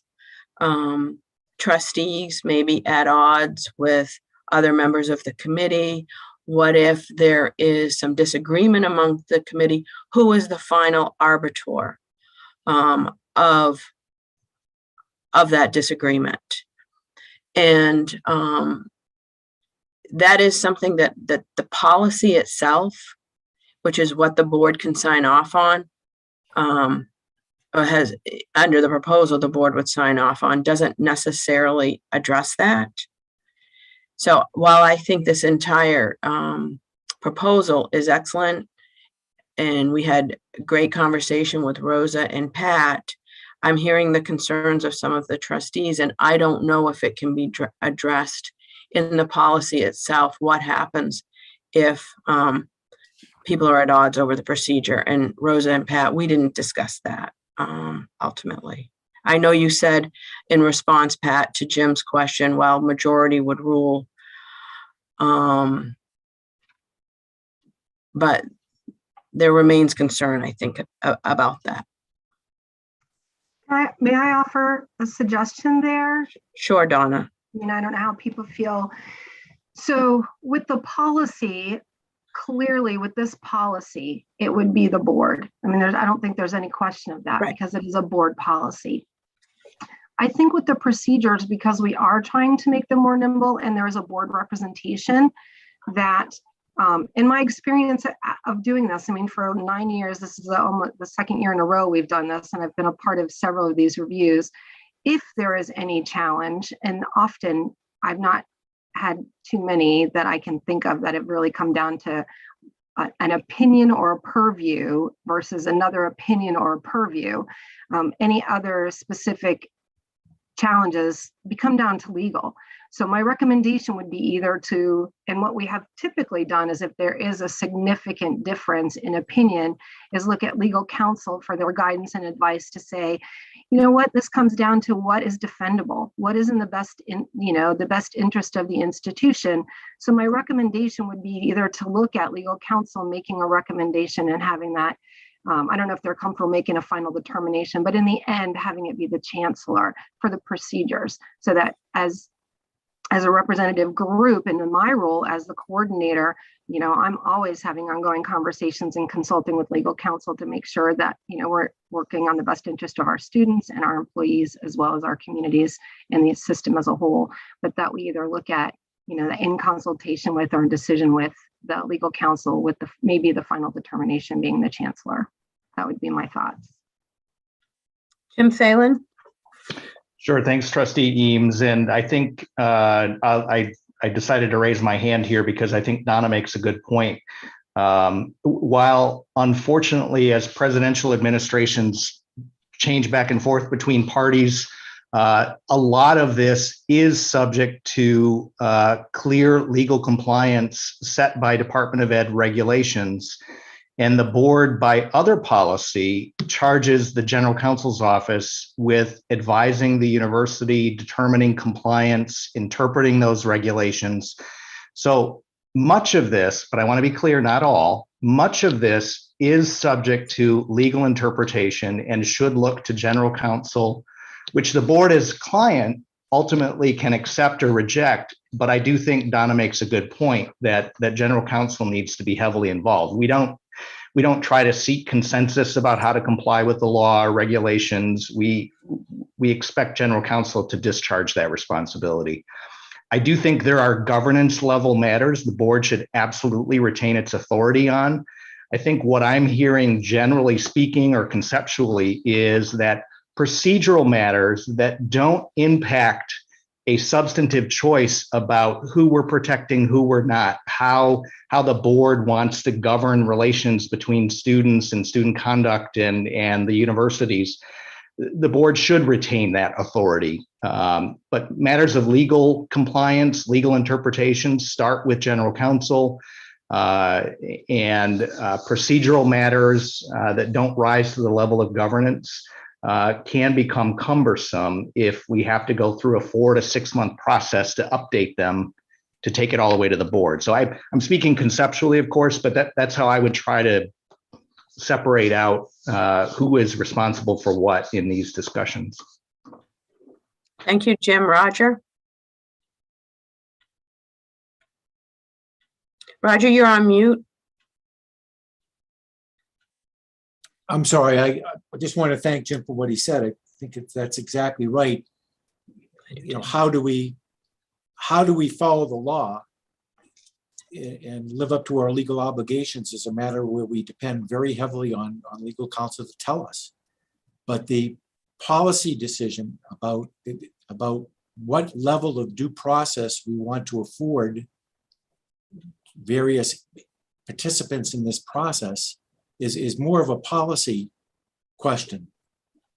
trustees maybe at odds with other members of the committee? What if there is some disagreement among the committee? Who is the final arbiter of that disagreement? And that is something that the policy itself, which is what the board can sign off on, has, under the proposal, the board would sign off on, doesn't necessarily address that. So while I think this entire proposal is excellent, and we had a great conversation with Rosa and Pat. I'm hearing the concerns of some of the trustees, and I don't know if it can be addressed in the policy itself. What happens if people are at odds over the procedure? And Rosa and Pat, we didn't discuss that ultimately. I know you said in response, Pat, to Jim's question, well, majority would rule. But there remains concern, I think, about that. May I offer a suggestion there? Sure, Donna. I mean, I don't know how people feel. So with the policy, clearly with this policy, it would be the board. I mean, I don't think there's any question of that, right, because it is a board policy. I think with the procedures, because we are trying to make them more nimble and there is a board representation, that in my experience of doing this, I mean, for 9 years, this is almost the second year in a row we've done this, and I've been a part of several of these reviews. If there is any challenge, and often I've not had too many that I can think of that have really come down to an opinion or a purview versus another opinion or a purview. Any other specific challenges become down to legal. So my recommendation would be either to, and what we have typically done is if there is a significant difference in opinion, is look at legal counsel for their guidance and advice to say, you know what, this comes down to what is defendable, what is in the best the best interest of the institution. So my recommendation would be either to look at legal counsel making a recommendation and having that, I don't know if they're comfortable making a final determination, but in the end, having it be the chancellor for the procedures, so that as a representative group and in my role as the coordinator, I'm always having ongoing conversations and consulting with legal counsel to make sure that, we're working on the best interest of our students and our employees, as well as our communities and the system as a whole. But that we either look at, in consultation with or in decision with the legal counsel, with maybe the final determination being the chancellor. That would be my thoughts. Jim Phelan. Sure. Thanks, Trustee Eames. And I think I decided to raise my hand here because I think Donna makes a good point. While unfortunately, as presidential administrations change back and forth between parties, a lot of this is subject to clear legal compliance set by Department of Ed regulations. And the board, by other policy, charges the general counsel's office with advising the university, determining compliance, interpreting those regulations. So much of this, but I want to be clear, not all, much of this is subject to legal interpretation and should look to general counsel, which the board as client ultimately can accept or reject. But I do think Donna makes a good point that general counsel needs to be heavily involved. We don't try to seek consensus about how to comply with the law or regulations. We expect general counsel to discharge that responsibility. I do think there are governance level matters the board should absolutely retain its authority on. I think what I'm hearing, generally speaking or conceptually, is that procedural matters that don't impact a substantive choice about who we're protecting, who we're not, how the board wants to govern relations between students and student conduct and the universities, the board should retain that authority. But matters of legal compliance, legal interpretations start with general counsel, and procedural matters that don't rise to the level of governance can become cumbersome if we have to go through a 4 to 6 month process to update them to take it all the way to the board. So I'm speaking conceptually, of course, but that's how I would try to separate out who is responsible for what in these discussions. Thank you, Jim. Roger? Roger, you're on mute. I'm sorry, I just want to thank Jim for what he said. I think that's exactly right. How do we follow the law and live up to our legal obligations is a matter where we depend very heavily on legal counsel to tell us. But the policy decision about what level of due process we want to afford various participants in this process is more of a policy question.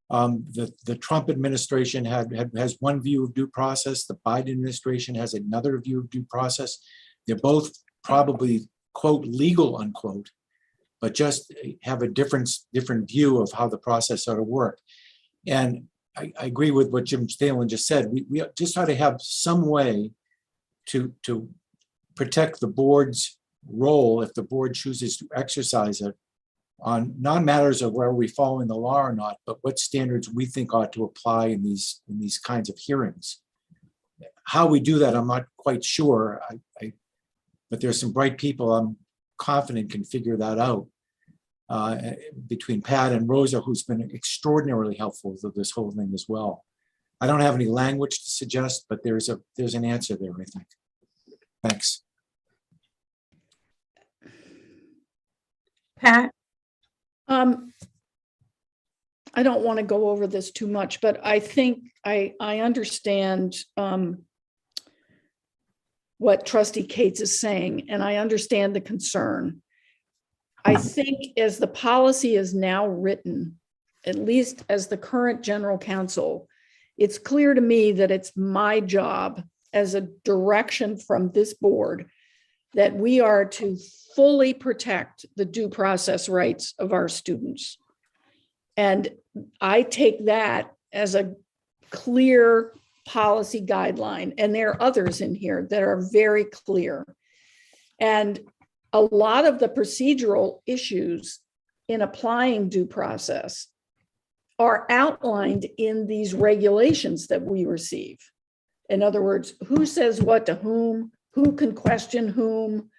The Trump administration has one view of due process. The Biden administration has another view of due process. They're both probably, quote, legal, unquote, but just have a different view of how the process ought to work. And I agree with what Jim Stalin just said. We just ought to have some way to protect the board's role if the board chooses to exercise it on non-matters of whether we following the law or not, but what standards we think ought to apply in these kinds of hearings. How we do that, I'm not quite sure. But there's some bright people I'm confident can figure that out. Between Pat and Rosa, who's been extraordinarily helpful with this whole thing as well. I don't have any language to suggest, but there's an answer there, I think. Thanks. Pat? I don't want to go over this too much, but I think I understand what Trustee Cates is saying, and I understand the concern. I think as the policy is now written, at least as the current general counsel, it's clear to me that it's my job as a direction from this board that we are to fully protect the due process rights of our students. And I take that as a clear policy guideline. And there are others in here that are very clear. And a lot of the procedural issues in applying due process are outlined in these regulations that we receive. In other words, who says what to whom, who can question whom,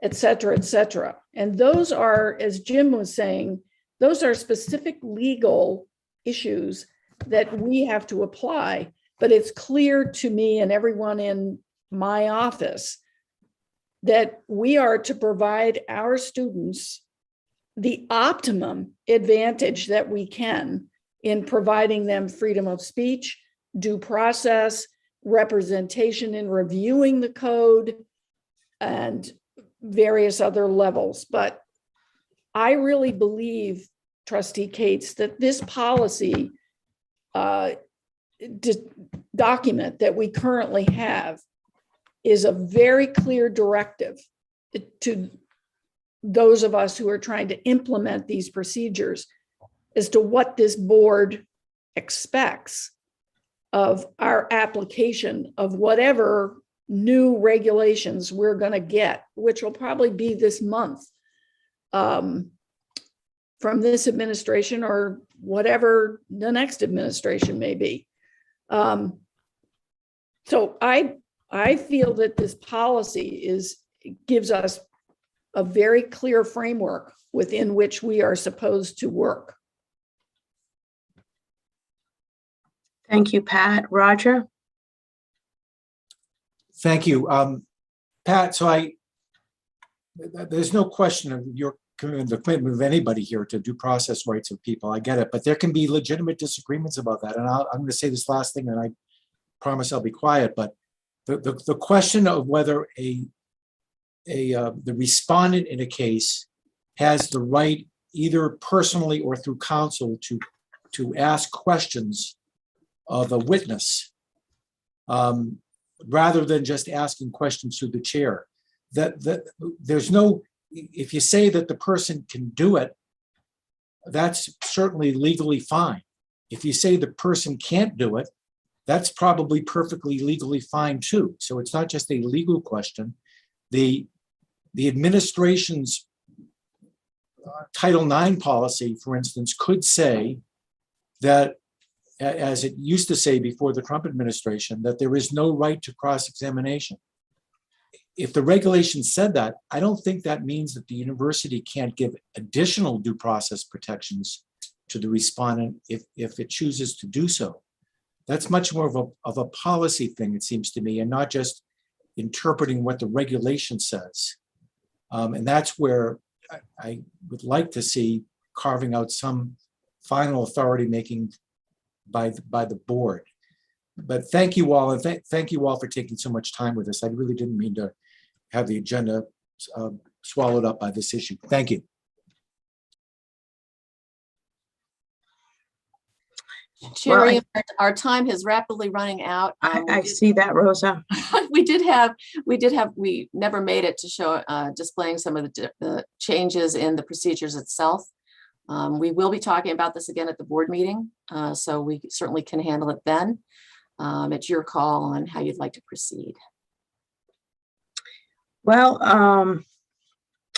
et cetera, et cetera. And those are, as Jim was saying, those are specific legal issues that we have to apply. But it's clear to me and everyone in my office that we are to provide our students the optimum advantage that we can in providing them freedom of speech, due process, representation in reviewing the code, and various other levels. But I really believe, Trustee Cates, that this policy document that we currently have is a very clear directive to those of us who are trying to implement these procedures as to what this board expects of our application of whatever new regulations we're going to get, which will probably be this month from this administration or whatever the next administration may be. So I feel that this policy gives us a very clear framework within which we are supposed to work. Thank you, Pat. Roger? Thank you. Pat, so there's no question of your commitment of anybody here to due process rights of people. I get it, but there can be legitimate disagreements about that. And I'm going to say this last thing, and I promise I'll be quiet, but the question of whether the respondent in a case has the right, either personally or through counsel, to ask questions of a witness, rather than just asking questions through the chair. That there's no, if you say that the person can do it, that's certainly legally fine. If you say the person can't do it, that's probably perfectly legally fine too. So it's not just a legal question. The administration's Title IX policy, for instance, could say that, as it used to say before the Trump administration, that there is no right to cross-examination. If the regulation said that, I don't think that means that the university can't give additional due process protections to the respondent if it chooses to do so. That's much more of a policy thing, it seems to me, and not just interpreting what the regulation says. And that's where I would like to see carving out some final authority making by the board. But thank you all, and thank you all for taking so much time with us. I really didn't mean to have the agenda swallowed up by this issue. Thank you. Sherry, our time is rapidly running out. I see that, Rosa. We never made it to show displaying some of the changes in the procedures itself. We will be talking about this again at the board meeting, so we certainly can handle it then. It's your call on how you'd like to proceed. Well,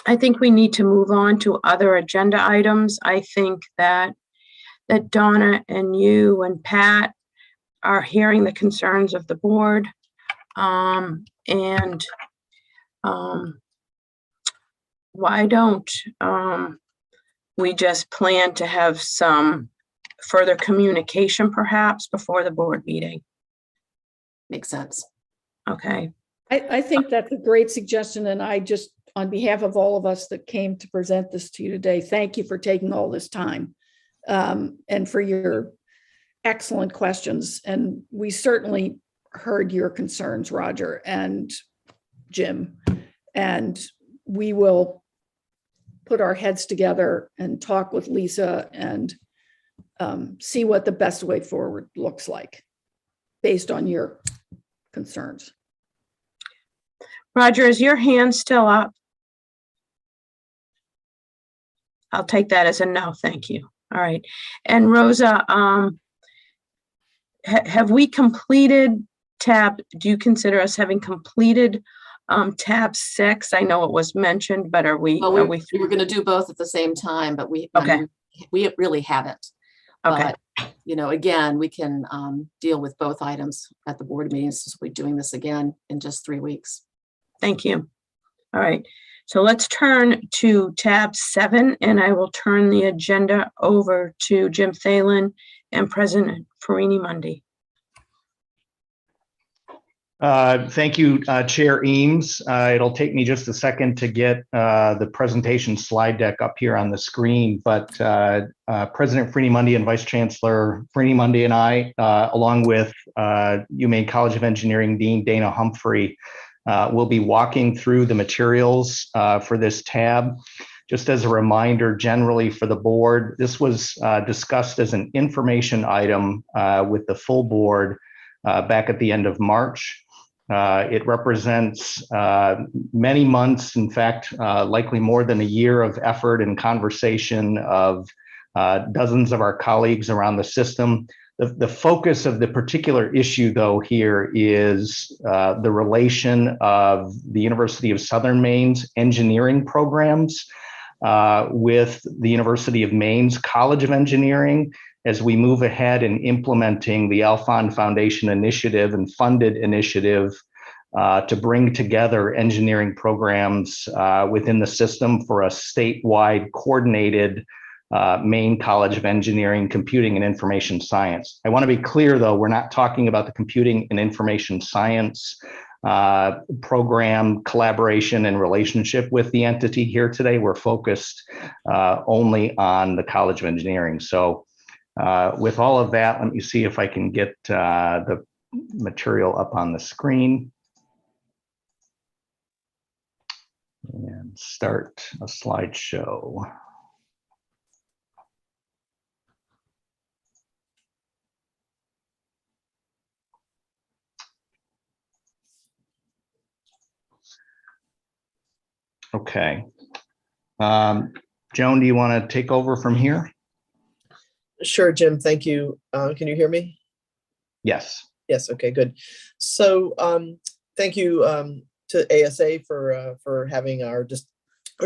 I think we need to move on to other agenda items. I think that Donna and you and Pat are hearing the concerns of the board. Why don't we just plan to have some further communication perhaps before the board meeting? Makes sense. Okay. I think that's a great suggestion. And I just, on behalf of all of us that came to present this to you today, thank you for taking all this time and for your excellent questions. And we certainly heard your concerns, Roger and Jim, and we will put our heads together and talk with Lisa and see what the best way forward looks like based on your concerns. Roger, is your hand still up? I'll take that as a no, thank you. All right. And Rosa, have we completed tab, do you consider us having completed tab 6? I know it was mentioned, but are we? Well, we were going to do both at the same time, but we really haven't. Okay. But, you know, again, we can deal with both items at the board meetings since we're doing this again in just 3 weeks. Thank you. All right. So let's turn to tab 7, and I will turn the agenda over to Jim Thalen and President Farini Mundy. Thank you, Chair Eames. It'll take me just a second to get the presentation slide deck up here on the screen, but President Farini Mundy and Vice Chancellor Farini Mundy and I, along with UMaine College of Engineering Dean Dana Humphrey, will be walking through the materials for this tab. Just as a reminder, generally for the board, this was discussed as an information item with the full board back at the end of March. It represents many months, in fact, likely more than a year of effort and conversation of dozens of our colleagues around the system. The focus of the particular issue, though, here is the relation of the University of Southern Maine's engineering programs with the University of Maine's College of Engineering as we move ahead in implementing the Alphon Foundation initiative and funded initiative to bring together engineering programs within the system for a statewide coordinated Maine College of Engineering, Computing and Information Science. I want to be clear, though, we're not talking about the Computing and Information Science program collaboration and relationship with the entity here today. We're focused only on the College of Engineering. So with all of that, let me see if I can get the material up on the screen and start a slideshow. Okay. Joan, do you want to take over from here? Sure, Jim. Thank you. Can you hear me? Yes. Yes. Okay, good. So thank you to ASA for having our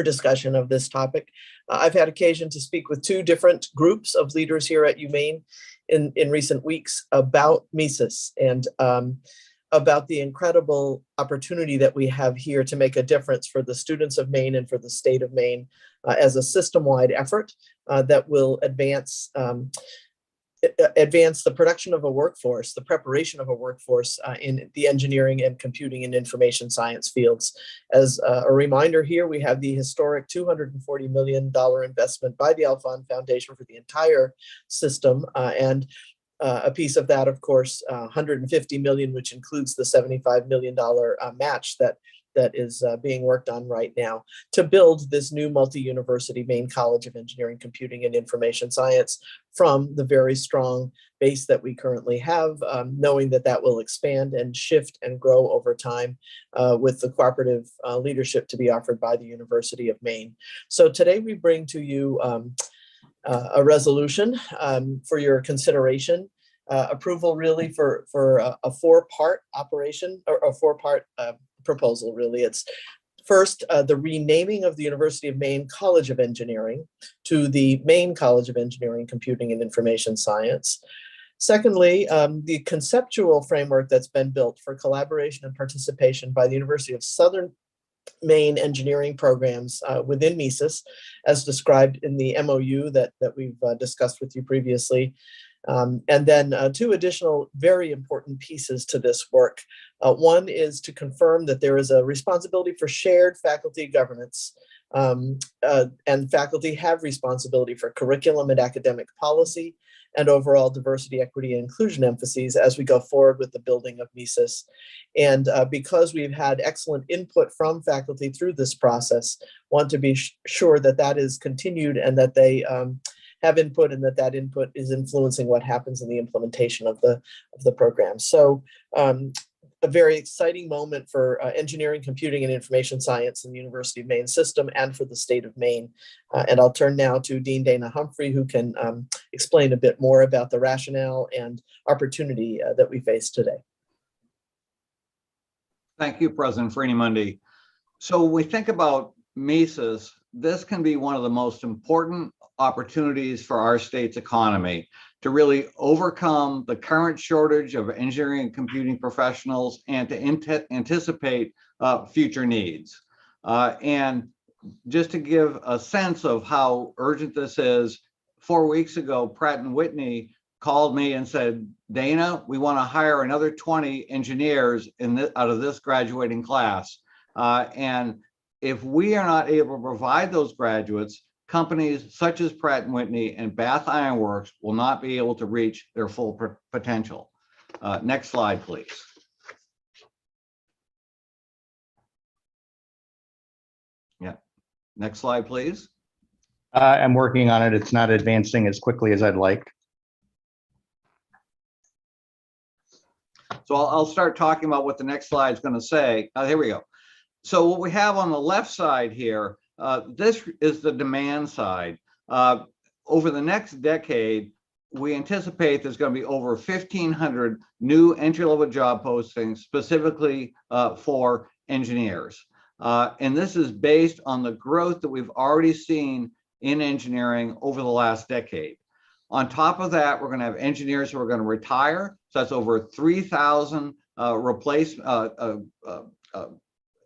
discussion of this topic. I've had occasion to speak with 2 different groups of leaders here at UMaine in recent weeks about MESIS and about the incredible opportunity that we have here to make a difference for the students of Maine and for the state of Maine as a system-wide effort that will advance the production of a workforce, the preparation of a workforce in the engineering and computing and information science fields. As a reminder here, we have the historic $240 million investment by the Alphon Foundation for the entire system, and a piece of that, of course, $150 million, which includes the $75 million match that that is being worked on right now to build this new multi-university Maine College of Engineering, Computing, and Information Science from the very strong base that we currently have, knowing that that will expand and shift and grow over time with the cooperative leadership to be offered by the University of Maine. So today we bring to you a resolution for your consideration. Approval really for a four-part operation or a four-part proposal really. It's first the renaming of the University of Maine College of Engineering to the Maine College of Engineering, Computing, and Information Science. Secondly, the conceptual framework that's been built for collaboration and participation by the University of Southern Maine engineering programs within MESIS, as described in the MOU that we've discussed with you previously. And then two additional very important pieces to this work. One is to confirm that there is a responsibility for shared faculty governance, and faculty have responsibility for curriculum and academic policy and overall diversity, equity, and inclusion emphases as we go forward with the building of MESIS. And because we've had excellent input from faculty through this process, want to be sure that that is continued and that they have input and that input is influencing what happens in the implementation of the program. So a very exciting moment for engineering, computing, and information science in the University of Maine system and for the state of Maine. And I'll turn now to Dean Dana Humphrey, who can explain a bit more about the rationale and opportunity that we face today. Thank you, President Freeney-Mundy. So when we think about MESIS, this can be one of the most important opportunities for our state's economy to really overcome the current shortage of engineering and computing professionals and to anticipate future needs. And just to give a sense of how urgent this is, 4 weeks ago, Pratt & Whitney called me and said, Dana, we want to hire another 20 engineers out of this graduating class. And if we are not able to provide those graduates, companies such as Pratt & Whitney and Bath Iron Works will not be able to reach their full potential. Next slide, please. Yeah, next slide, please. I'm working on it. It's not advancing as quickly as I'd like. So I'll start talking about what the next slide is going to say. Here we go. So what we have on the left side here, this is the demand side. Over the next decade, we anticipate there's going to be over 1,500 new entry-level job postings specifically for engineers. And this is based on the growth that we've already seen in engineering over the last decade. On top of that, we're going to have engineers who are going to retire. So that's over 3,000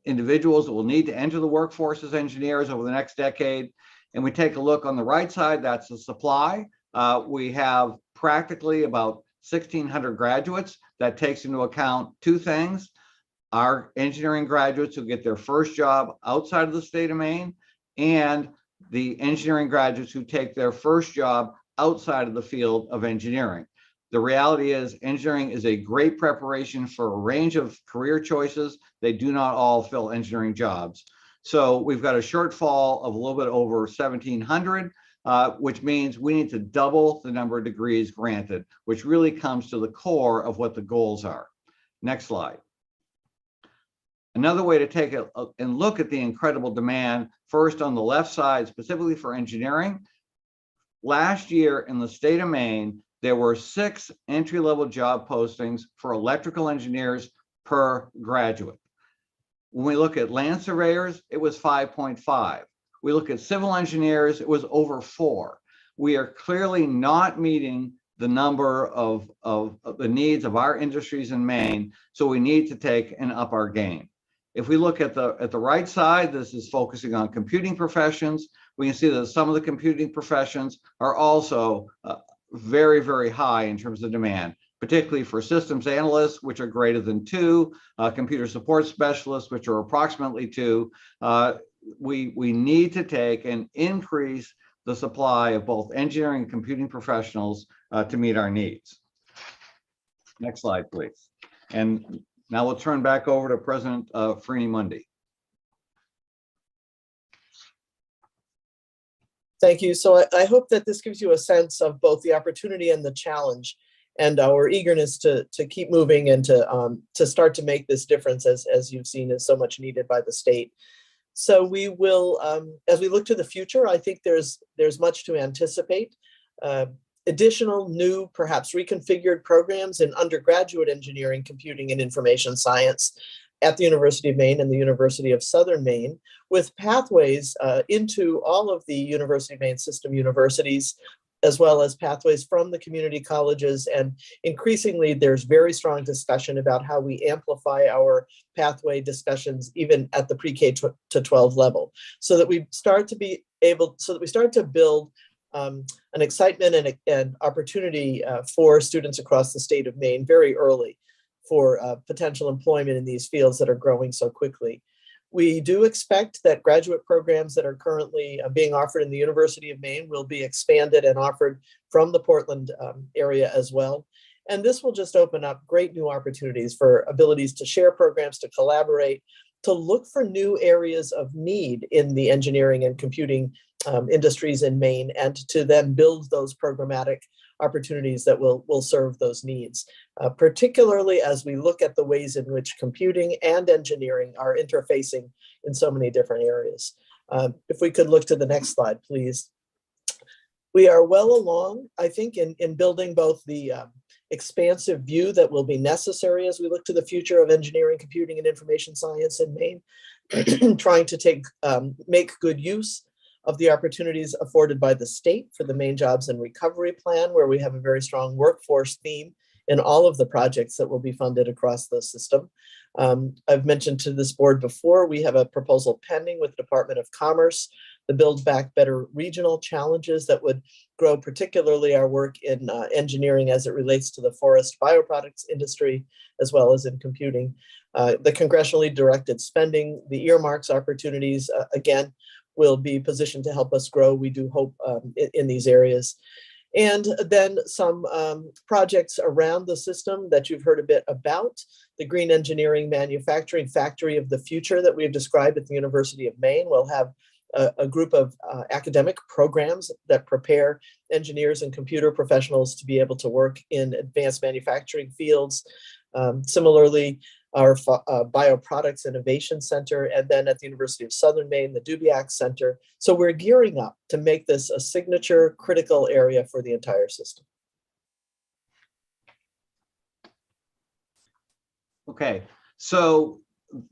individuals that will need to enter the workforce as engineers over the next decade. And we take a look on the right side, that's the supply. We have practically about 1,600 graduates. That takes into account two things: our engineering graduates who get their first job outside of the state of Maine, and the engineering graduates who take their first job outside of the field of engineering. The reality is engineering is a great preparation for a range of career choices. They do not all fill engineering jobs. So we've got a shortfall of a little bit over 1,700, which means we need to double the number of degrees granted, which really comes to the core of what the goals are. Next slide. Another way to take it and look at the incredible demand, first on the left side, specifically for engineering. Last year in the state of Maine, there were 6 entry-level job postings for electrical engineers per graduate. When we look at land surveyors, it was 5.5. We look at civil engineers, it was over 4. We are clearly not meeting the number of the needs of our industries in Maine, so we need to take and up our game. If we look at the right side, this is focusing on computing professions. We can see that some of the computing professions are also very, very high in terms of demand, particularly for systems analysts, which are greater than 2, computer support specialists, which are approximately 2. We need to take and increase the supply of both engineering and computing professionals to meet our needs. Next slide, please. And now we'll turn back over to President Freeney-Mundy. Thank you. So I hope that this gives you a sense of both the opportunity and the challenge, and our eagerness to keep moving and to start to make this difference, as you've seen is so much needed by the state. So we will, as we look to the future, I think there's much to anticipate. Additional new, perhaps reconfigured programs in undergraduate engineering, computing, and information science at the University of Maine and the University of Southern Maine, with pathways into all of the University of Maine system universities, as well as pathways from the community colleges. And increasingly, there's very strong discussion about how we amplify our pathway discussions even at the pre-K to 12 level, so that we start to build an excitement and opportunity for students across the state of Maine very early for potential employment in these fields that are growing so quickly. We do expect that graduate programs that are currently being offered in the University of Maine will be expanded and offered from the Portland area as well. And this will just open up great new opportunities for abilities to share programs, to collaborate, to look for new areas of need in the engineering and computing industries in Maine, and to then build those programmatic opportunities that will serve those needs, particularly as we look at the ways in which computing and engineering are interfacing in so many different areas. If we could look to the next slide, please. We are well along, I think, in building both the expansive view that will be necessary as we look to the future of engineering, computing, and information science in Maine, trying to make good use of the opportunities afforded by the state for the Maine Jobs and Recovery Plan, where we have a very strong workforce theme in all of the projects that will be funded across the system. I've mentioned to this board before, we have a proposal pending with the Department of Commerce, the Build Back Better regional challenges that would grow particularly our work in engineering as it relates to the forest bioproducts industry, as well as in computing. The congressionally directed spending, the earmarks opportunities, again, will be positioned to help us grow, we do hope, in these areas. And then some projects around the system that you've heard a bit about, the Green Engineering Manufacturing Factory of the Future that we've described at the University of Maine will have a group of academic programs that prepare engineers and computer professionals to be able to work in advanced manufacturing fields. Similarly, our Bioproducts Innovation Center, and then at the University of Southern Maine, the Dubiak Center. So we're gearing up to make this a signature critical area for the entire system. Okay, so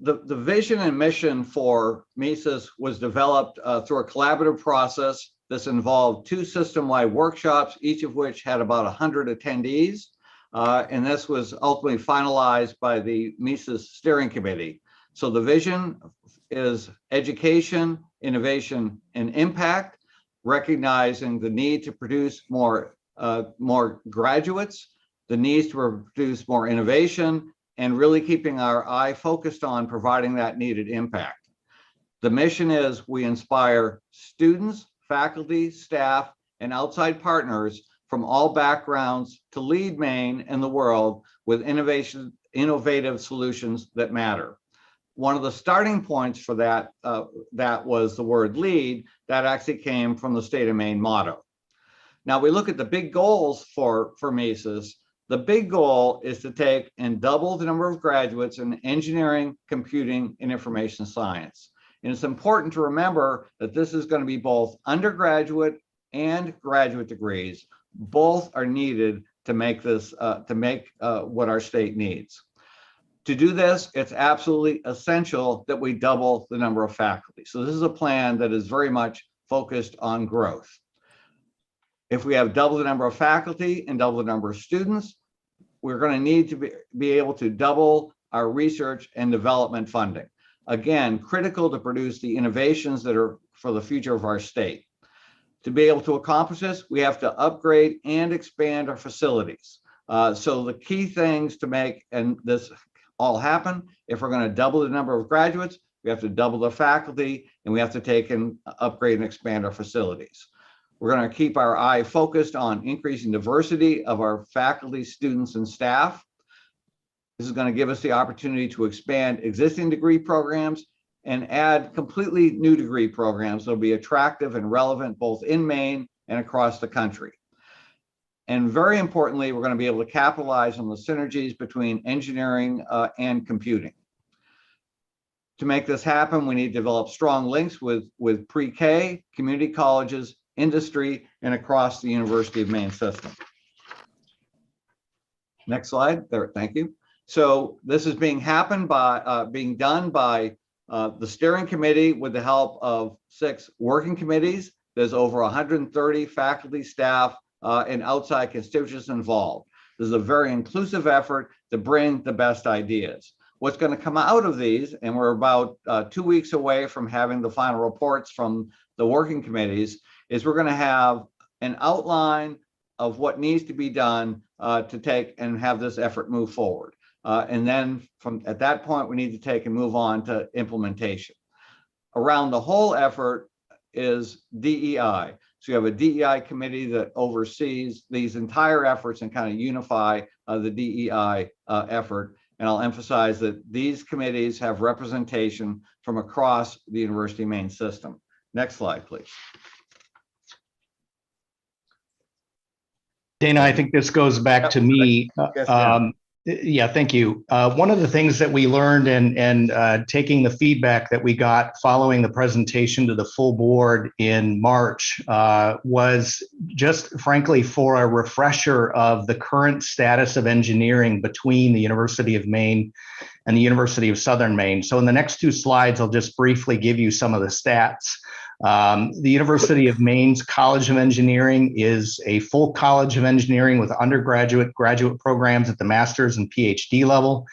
the vision and mission for Mises was developed through a collaborative process. This involved 2 system-wide workshops, each of which had about 100 attendees. And this was ultimately finalized by the Mises Steering Committee. So the vision is education, innovation, and impact, recognizing the need to produce more graduates, the need to produce more innovation, and really keeping our eye focused on providing that needed impact. The mission is we inspire students, faculty, staff, and outside partners from all backgrounds to lead Maine and the world with innovative solutions that matter. One of the starting points for that was the word lead. That actually came from the state of Maine motto. Now we look at the big goals for Mises. The big goal is to take and double the number of graduates in engineering, computing, and information science. And it's important to remember that this is going to be both undergraduate and graduate degrees. Both are needed to make this, what our state needs. To do this, it's absolutely essential that we double the number of faculty. So this is a plan that is very much focused on growth. If we have double the number of faculty and double the number of students, we're going to need to be able to double our research and development funding. Again, critical to produce the innovations that are for the future of our state. To be able to accomplish this, we have to upgrade and expand our facilities. So the key things to make this all happen, if we're going to double the number of graduates, we have to double the faculty, and we have to take and upgrade and expand our facilities. We're going to keep our eye focused on increasing diversity of our faculty, students, and staff. This is going to give us the opportunity to expand existing degree programs and add completely new degree programs that will be attractive and relevant both in Maine and across the country. And very importantly, we're going to be able to capitalize on the synergies between engineering and computing. To make this happen, we need to develop strong links with pre-K, community colleges, industry, and across the University of Maine system. Next slide. There, thank you. So this is being done by the steering committee with the help of 6 working committees. There's over 130 faculty, staff, and outside constituents involved. This is a very inclusive effort to bring the best ideas. What's going to come out of these, and we're about 2 weeks away from having the final reports from the working committees, is we're going to have an outline of what needs to be done to take and have this effort move forward. And then from at that point, we need to take and move on to implementation. Around the whole effort is DEI. So you have a DEI committee that oversees these entire efforts and kind of unify the DEI effort. And I'll emphasize that these committees have representation from across the University of Maine system. Next slide, please. Dana, I think this goes back to me. Yeah, thank you. One of the things that we learned and taking the feedback that we got following the presentation to the full board in March was just frankly for a refresher of the current status of engineering between the University of Maine and the University of Southern Maine. So in the next 2 slides, I'll just briefly give you some of the stats. The University of Maine's College of Engineering is a full College of Engineering with undergraduate, graduate programs at the master's and PhD level.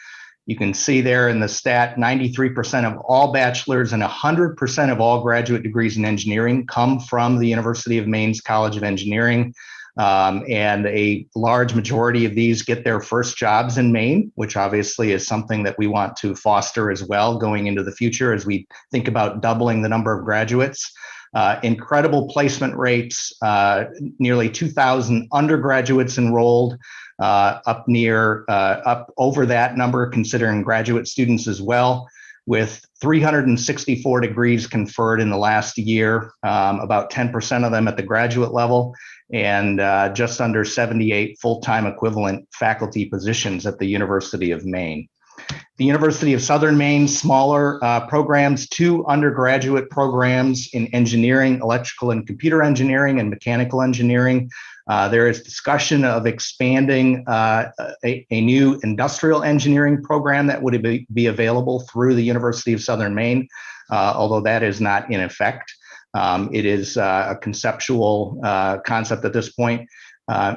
You can see there in the stat, 93% of all bachelor's and 100% of all graduate degrees in engineering come from the University of Maine's College of Engineering. And a large majority of these get their first jobs in Maine, which obviously is something that we want to foster as well going into the future as we think about doubling the number of graduates. Incredible placement rates, nearly 2,000 undergraduates enrolled, up over that number considering graduate students as well, with 364 degrees conferred in the last year, about 10% of them at the graduate level, and just under 78 full-time equivalent faculty positions at the University of Maine. The University of Southern Maine, smaller programs, 2 undergraduate programs in engineering, electrical and computer engineering, and mechanical engineering. There is discussion of expanding a new industrial engineering program that would be available through the University of Southern Maine, although that is not in effect. It is a conceptual concept at this point.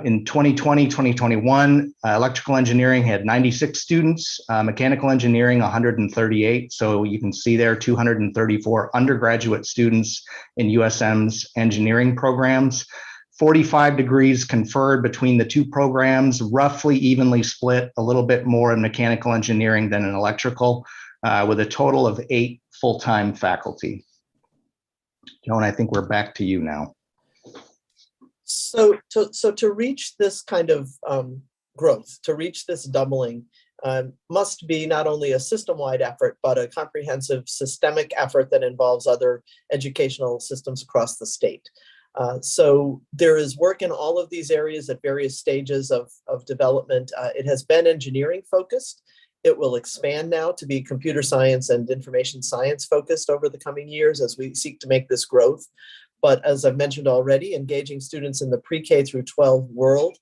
In 2020, 2021, electrical engineering had 96 students, mechanical engineering 138. So you can see there 234 undergraduate students in USM's engineering programs. 45 degrees conferred between the 2 programs, roughly evenly split, a little bit more in mechanical engineering than in electrical, with a total of 8 full-time faculty. Joan, I think we're back to you now. So to reach this kind of growth, to reach this doubling, must be not only a system-wide effort, but a comprehensive systemic effort that involves other educational systems across the state. So there is work in all of these areas at various stages of development. It has been engineering focused. It will expand now to be computer science and information science focused over the coming years as we seek to make this growth. But as I've mentioned already, engaging students in the pre-K through 12 world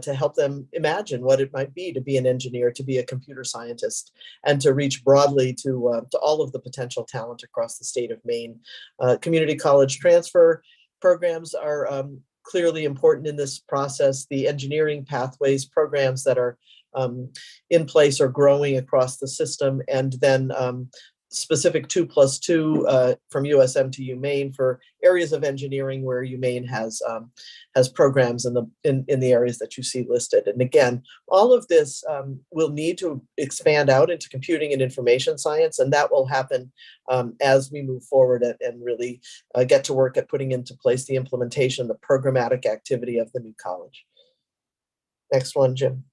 to help them imagine what it might be to be an engineer, to be a computer scientist, and to reach broadly to all of the potential talent across the state of Maine. Community college transfer programs are clearly important in this process. The engineering pathways programs that are in place or growing across the system, and then specific 2+2 from USM to UMaine for areas of engineering where UMaine has programs in the areas that you see listed. And again, all of this will need to expand out into computing and information science, and that will happen as we move forward and really get to work at putting into place the implementation, the programmatic activity of the new college. Next one, Jim.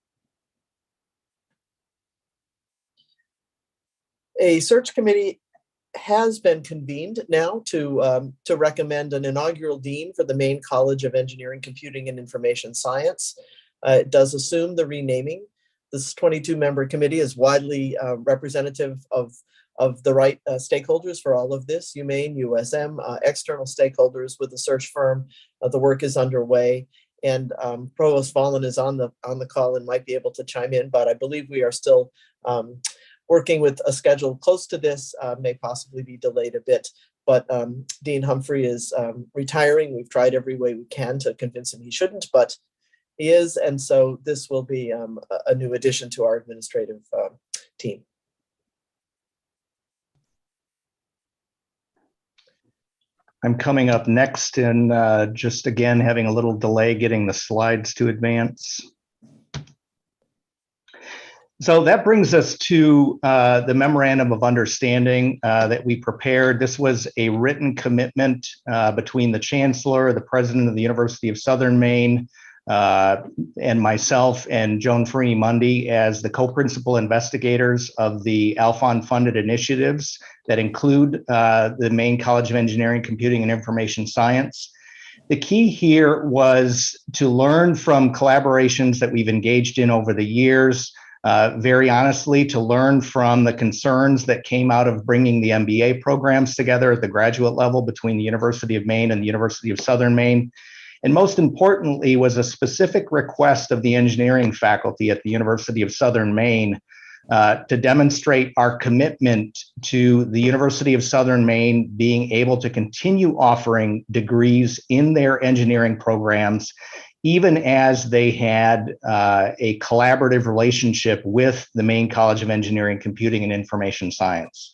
A search committee has been convened now to recommend an inaugural dean for the Maine College of Engineering, Computing, and Information Science. It does assume the renaming. This 22-member committee is widely representative of the right stakeholders for all of this, UMaine, USM, external stakeholders with the search firm. The work is underway, and Provost Fallen is on the call and might be able to chime in, but I believe we are still working with a schedule close to this, may possibly be delayed a bit, but Dean Humphrey is retiring. We've tried every way we can to convince him he shouldn't, but he is, and so this will be a new addition to our administrative team. I'm coming up next and just again having a little delay getting the slides to advance. So that brings us to the Memorandum of Understanding that we prepared. This was a written commitment between the Chancellor, the President of the University of Southern Maine, and myself and Joan Freeney-Mundy as the co-principal investigators of the Alphon-funded initiatives that include the Maine College of Engineering, Computing, and Information Science. The key here was to learn from collaborations that we've engaged in over the years, very honestly, to learn from the concerns that came out of bringing the MBA programs together at the graduate level between the University of Maine and the University of Southern Maine. And most importantly was a specific request of the engineering faculty at the University of Southern Maine to demonstrate our commitment to the University of Southern Maine being able to continue offering degrees in their engineering programs, even as they had a collaborative relationship with the Maine College of Engineering, Computing, and Information Science.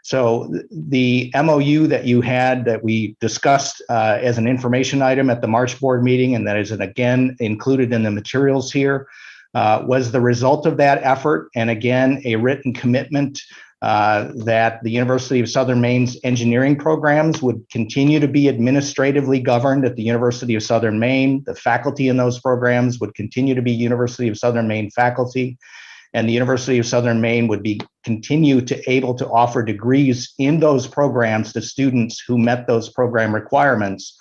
So the MOU that you had that we discussed as an information item at the March board meeting, and that is again included in the materials here, was the result of that effort. And again, a written commitment that the University of Southern Maine's engineering programs would continue to be administratively governed at the University of Southern Maine. The faculty in those programs would continue to be University of Southern Maine faculty, and the University of Southern Maine would be continue to able to offer degrees in those programs to students who met those program requirements.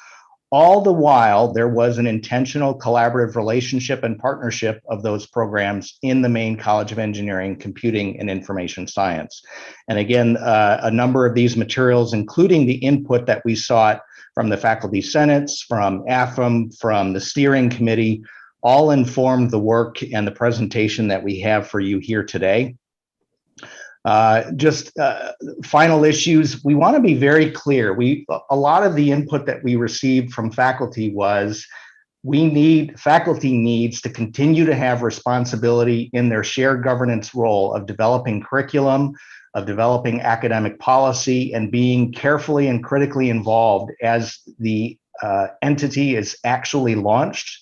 All the while, there was an intentional collaborative relationship and partnership of those programs in the Maine College of Engineering, Computing, and Information Science. And again, a number of these materials, including the input that we sought from the faculty senates, from AFM, from the steering committee, all informed the work and the presentation that we have for you here today. Final issues, we want to be very clear. A lot of the input that we received from faculty was faculty needs to continue to have responsibility in their shared governance role of developing curriculum, of developing academic policy, and being carefully and critically involved as the entity is actually launched.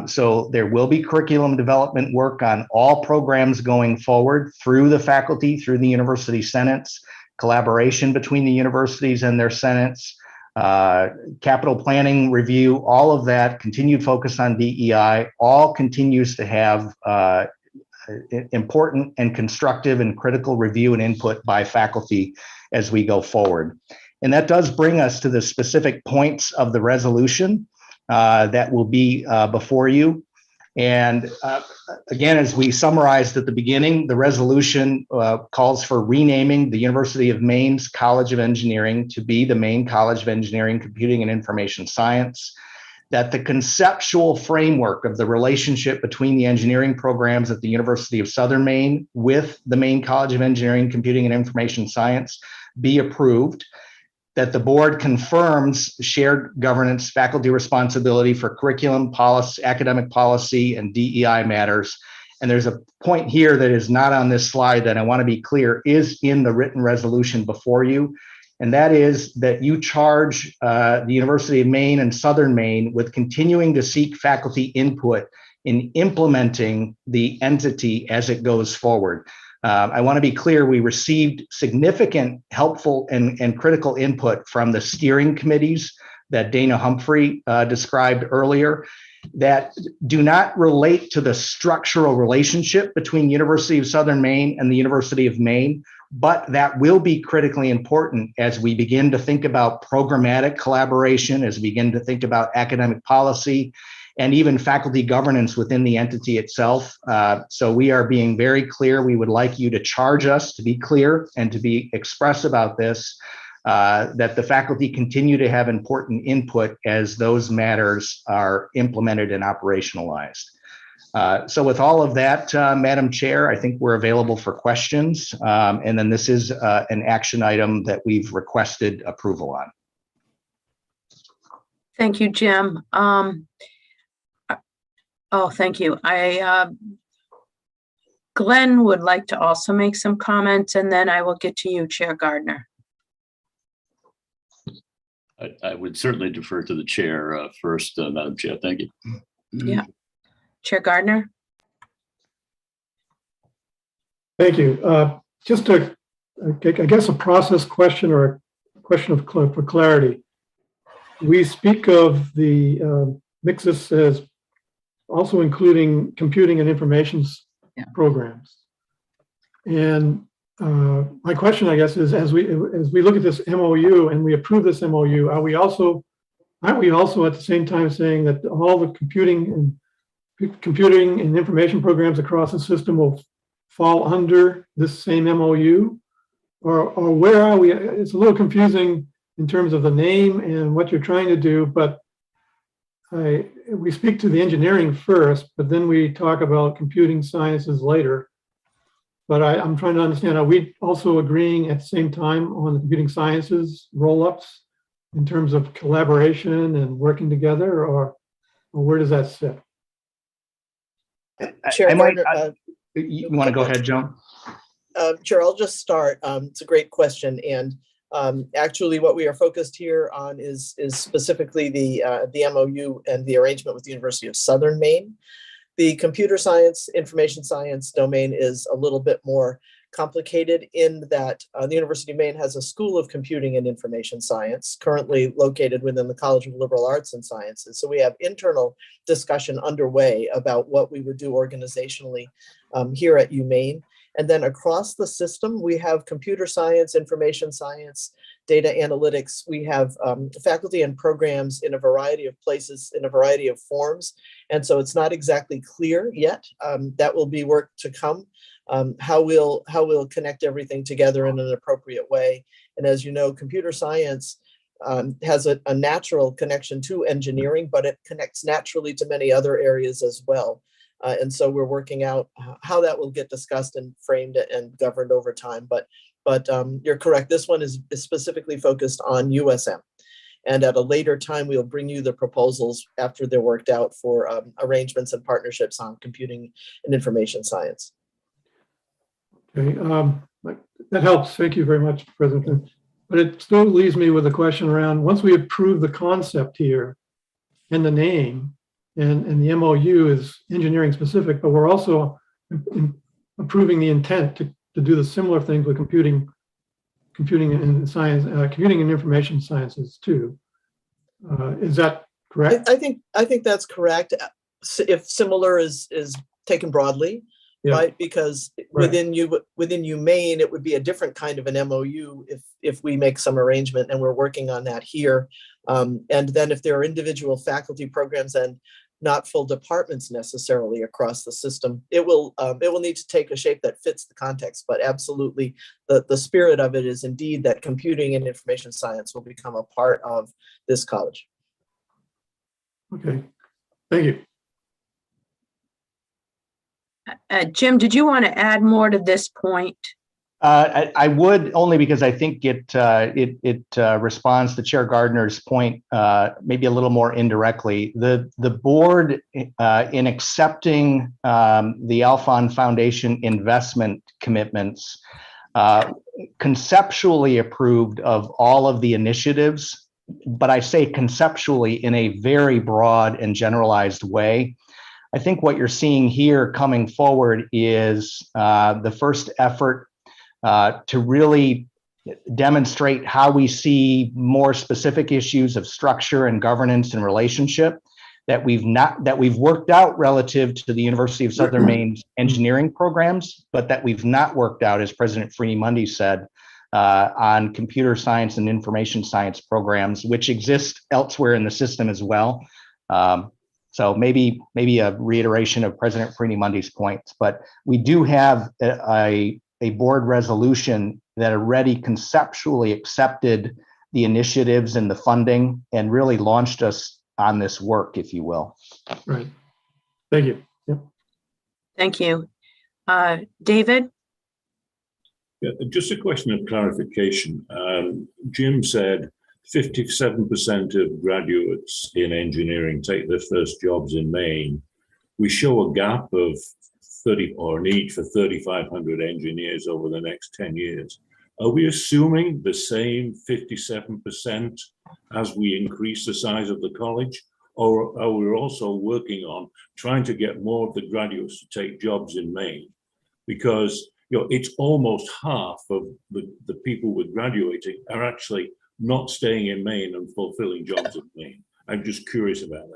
So there will be curriculum development work on all programs going forward through the faculty, through the university senates, collaboration between the universities and their senates, capital planning review, all of that, continued focus on DEI, all continues to have important and constructive and critical review and input by faculty as we go forward. And that does bring us to the specific points of the resolution that will be before you. And again, as we summarized at the beginning, the resolution calls for renaming the University of Maine's College of Engineering to be the Maine College of Engineering, Computing, and Information Science. That the conceptual framework of the relationship between the engineering programs at the University of Southern Maine with the Maine College of Engineering, Computing, and Information Science be approved. That the board confirms shared governance faculty responsibility for curriculum, policy, academic policy, and DEI matters. And there's a point here that is not on this slide that I want to be clear is in the written resolution before you. And that is that you charge the University of Maine and Southern Maine with continuing to seek faculty input in implementing the entity as it goes forward. I want to be clear, we received significant, helpful, and critical input from the steering committees that Dana Humphrey described earlier. that do not relate to the structural relationship between University of Southern Maine and the University of Maine, but that will be critically important as we begin to think about programmatic collaboration, as we begin to think about academic policy, and even faculty governance within the entity itself. So we are being very clear. We would like you to charge us to be clear and to be express about this, that the faculty continue to have important input as those matters are implemented and operationalized. So with all of that, Madam Chair, I think we're available for questions. And then this is an action item that we've requested approval on. Thank you, Jim. Oh, thank you. Glenn would like to also make some comments, and then I will get to you, Chair Gardner. I would certainly defer to the chair first, Madam Chair. Thank you. Yeah. Chair Gardner. Thank you. Just I guess a process question or a question for clarity. We speak of the mixes as also including computing and information programs. And my question, I guess, is as we look at this MOU and we approve this MOU, aren't we also at the same time saying that all the computing and information programs across the system will fall under this same MOU? Or where are we? It's a little confusing in terms of the name and what you're trying to do, but we speak to the engineering first, but then we talk about computing sciences later. But I'm trying to understand, are we also agreeing at the same time on the computing sciences roll-ups in terms of collaboration and working together, or where does that sit? Chair Gardner, you want to go ahead, Joan? Chair, I'll just start. It's a great question, and actually, what we are focused here on is specifically the MOU and the arrangement with the University of Southern Maine. The computer science, information science domain is a little bit more complicated in that the University of Maine has a School of Computing and Information Science currently located within the College of Liberal Arts and Sciences. So we have internal discussion underway about what we would do organizationally here at UMaine. And then across the system, we have computer science, information science, data analytics. We have faculty and programs in a variety of places, in a variety of forms. And so it's not exactly clear yet. That will be work to come, how we'll connect everything together in an appropriate way. And as you know, computer science has a natural connection to engineering, but it connects naturally to many other areas as well. And so we're working out how that will get discussed and framed and governed over time. But you're correct. This one is specifically focused on USM. And at a later time, we'll bring you the proposals after they're worked out for arrangements and partnerships on computing and information science. Okay, that helps. Thank you very much, President. But it still leaves me with a question around, once we approve the concept here and the name, and the MOU is engineering specific, but we're also approving the intent to do the similar things with computing and science, computing and information sciences too. Is that correct? I think that's correct. If similar is taken broadly, yeah. Right? Because within UMaine, it would be a different kind of an MOU if we make some arrangement, and we're working on that here. And then if there are individual faculty programs and not full departments necessarily across the system, it will need to take a shape that fits the context. But absolutely, the spirit of it is indeed that computing and information science will become a part of this college. Okay, thank you. Jim, did you want to add more to this point? I would, only because I think it responds to Chair Gardner's point, maybe a little more indirectly. The board, in accepting the Alphon Foundation investment commitments, conceptually approved of all of the initiatives, but I say conceptually in a very broad and generalized way. I think what you're seeing here coming forward is the first effort to really demonstrate how we see more specific issues of structure and governance and relationship. that we've worked out relative to the University of Southern Maine's engineering programs, but that we've not worked out, as President Freeney-Mundy said, on computer science and information science programs, which exist elsewhere in the system as well. So maybe a reiteration of President Freeney-Mundy's points, but we do have a board resolution that already conceptually accepted the initiatives and the funding and really launched us on this work, if you will. Right. Thank you. Yep. Thank you. David? Yeah, just a question of clarification. Jim said 57% of graduates in engineering take their first jobs in Maine. We show a gap of 30 or need for 3,500 engineers over the next 10 years. Are we assuming the same 57% as we increase the size of the college? Or are we also working on trying to get more of the graduates to take jobs in Maine? Because it's almost half of the people we're graduating are actually not staying in Maine and fulfilling jobs in Maine. I'm just curious about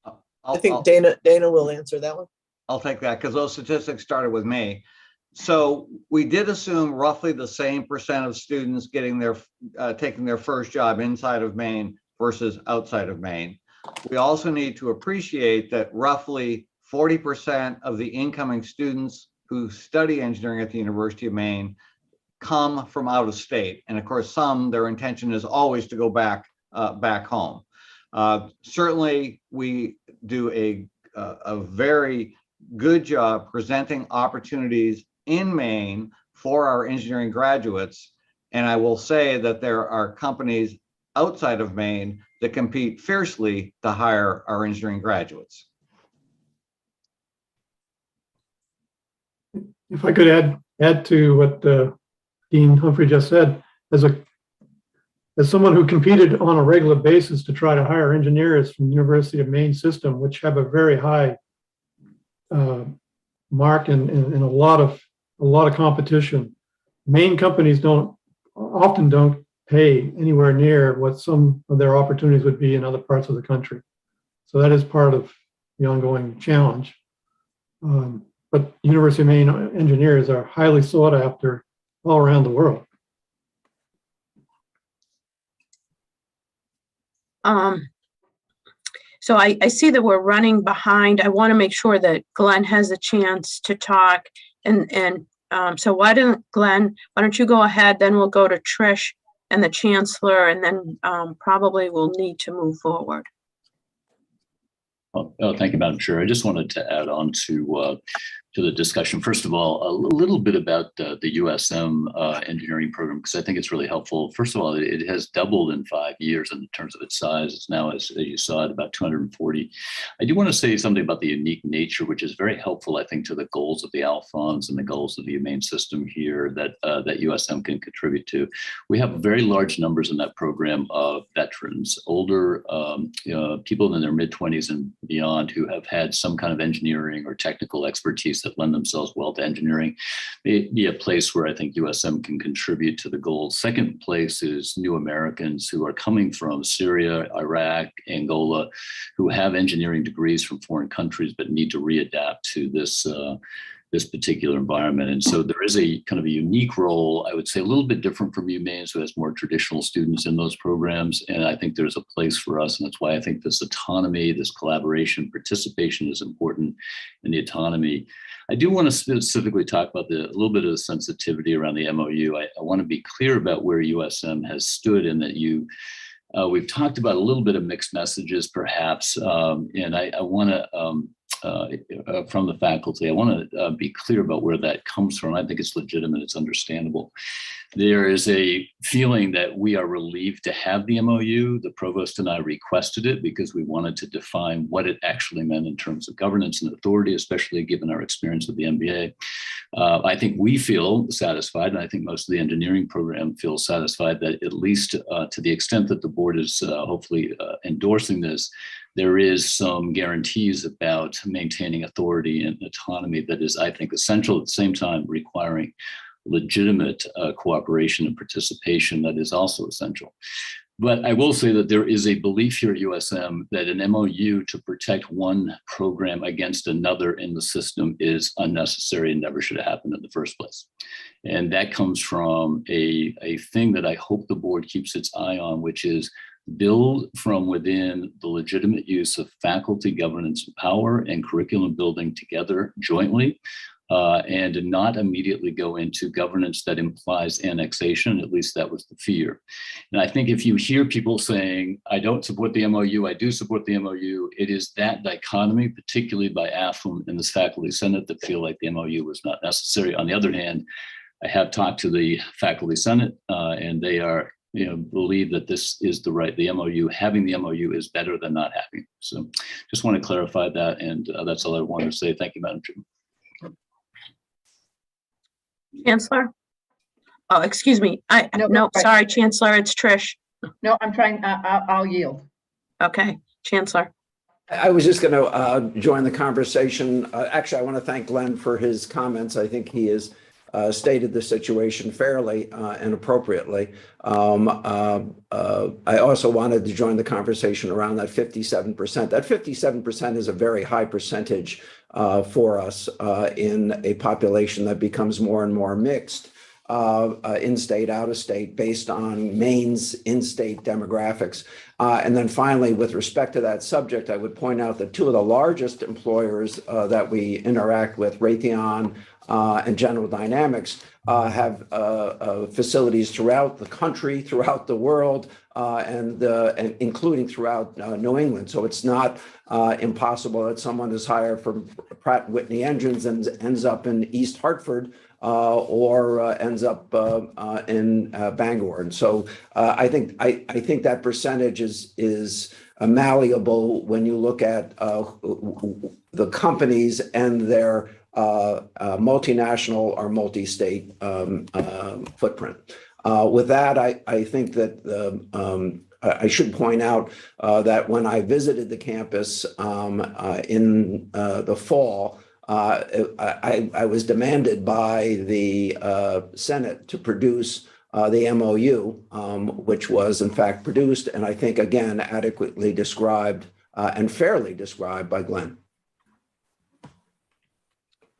that. I think Dana will answer that one. I'll take that because those statistics started with me. So we did assume roughly the same percent of students getting taking their first job inside of Maine versus outside of Maine. We also need to appreciate that roughly 40% of the incoming students who study engineering at the University of Maine come from out of state. And of course, their intention is always to go back home. Certainly, we do a very good job presenting opportunities in Maine for our engineering graduates. And I will say that there are companies outside of Maine that compete fiercely to hire our engineering graduates. If I could add to what Dean Humphrey just said, as someone who competed on a regular basis to try to hire engineers from the University of Maine system, which have a very high mark and a lot of competition, Maine companies often don't pay anywhere near what some of their opportunities would be in other parts of the country. So that is part of the ongoing challenge. But University of Maine engineers are highly sought after all around the world. So I see that we're running behind. I want to make sure that Glenn has a chance to talk. So why don't you go ahead, then we'll go to Trish and the Chancellor, and then probably we'll need to move forward. Oh, thank you, Madam Chair. I just wanted to add on to the discussion. First of all, a little bit about the USM engineering program, because I think it's really helpful. First of all, it has doubled in 5 years in terms of its size. It's now, as you saw, at about 240. I do want to say something about the unique nature, which is very helpful, I think, to the goals of the Alphons and the goals of the humane system here that USM can contribute to. We have very large numbers in that program of veterans, older people in their mid-20s and beyond who have had some kind of engineering or technical expertise that lend themselves well to engineering. Be a place where I think USM can contribute to the goals. Second place is new Americans who are coming from Syria, Iraq, Angola, who have engineering degrees from foreign countries but need to readapt to this particular environment. And so there is a kind of a unique role, I would say a little bit different from UMaine, who has more traditional students in those programs. And I think there's a place for us. And that's why I think this autonomy, this collaboration, participation is important in the autonomy. I do want to specifically talk about a little bit of the sensitivity around the MOU. I want to be clear about where USM has stood in that we've talked about a little bit of mixed messages perhaps. And I want to, from the faculty, I want to be clear about where that comes from. I think it's legitimate, it's understandable. There is a feeling that we are relieved to have the MOU. The provost and I requested it because we wanted to define what it actually meant in terms of governance and authority, especially given our experience with the MBA. I think we feel satisfied, and I think most of the engineering program feels satisfied that at least to the extent that the board is hopefully endorsing this, there is some guarantees about maintaining authority and autonomy that is, I think, essential at the same time requiring legitimate cooperation and participation that is also essential. But I will say that there is a belief here at USM that an MOU to protect one program against another in the system is unnecessary and never should have happened in the first place. And that comes from a thing that I hope the board keeps its eye on, which is build from within the legitimate use of faculty governance power and curriculum building together jointly. And not immediately go into governance that implies annexation. At least that was the fear. And I think if you hear people saying, I don't support the MOU, I do support the MOU, it is that dichotomy, particularly by AFLM and this faculty senate, that feel like the MOU was not necessary. On the other hand, I have talked to the faculty senate and they are, believe that this is the MOU, having the MOU is better than not having. So just want to clarify that. And that's all I wanted to say. Thank you, Madam Chair. Chancellor? Oh, excuse me. Sorry, Chancellor, it's Trish. No, I'm trying, I'll yield. Okay, Chancellor. I was just going to join the conversation. Actually, I want to thank Glenn for his comments. I think he has stated the situation fairly and appropriately. I also wanted to join the conversation around that 57%. That 57% is a very high percentage for us in a population that becomes more and more mixed, in-state, out-of-state, based on Maine's in-state demographics. And then finally, with respect to that subject, I would point out that two of the largest employers that we interact with, Raytheon and General Dynamics, have facilities throughout the country, throughout the world, and including throughout New England. So it's not impossible that someone is hired from Pratt & Whitney Engines and ends up in East Hartford or ends up in Bangor. And so I think that percentage is malleable when you look at the companies and their multinational or multi-state footprint. With that, I think that I should point out that when I visited the campus in the fall, I was demanded by the Senate to produce the MOU, which was in fact produced, and I think again adequately described and fairly described by Glenn.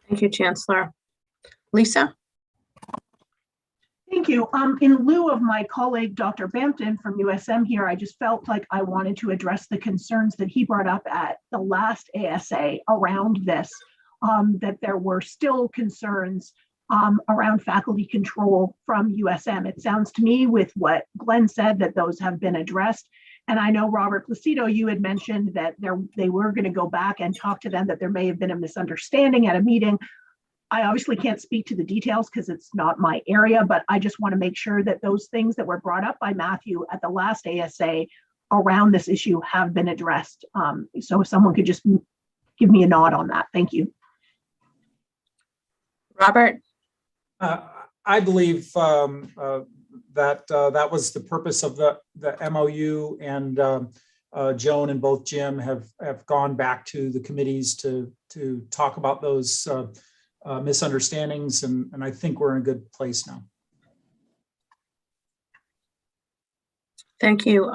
Thank you, Chancellor. Lisa? Thank you. In lieu of my colleague, Dr. Bampton from USM here, I just felt like I wanted to address the concerns that he brought up at the last ASA around this, that there were still concerns around faculty control from USM. It sounds to me with what Glenn said that those have been addressed. And I know, Robert Placido, you had mentioned that they were going to go back and talk to them, that there may have been a misunderstanding at a meeting. I obviously can't speak to the details because it's not my area, but I just want to make sure that those things that were brought up by Matthew at the last ASA around this issue have been addressed. So if someone could just give me a nod on that. Thank you. Robert? I believe that was the purpose of the MOU, and Joan and both Jim have gone back to the committees to talk about those misunderstandings, and I think we're in a good place now. Thank you.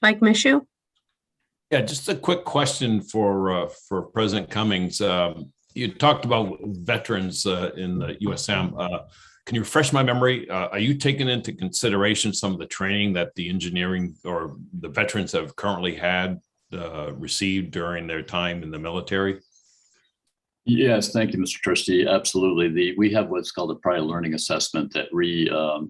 Mike Mishu? Yeah, just a quick question for President Cummings. You talked about veterans in the USM. Can you refresh my memory? Are you taking into consideration some of the training that the engineering or the veterans have currently had received during their time in the military? Yes, thank you, Mr. Trustee. Absolutely. We have what's called a prior learning assessment that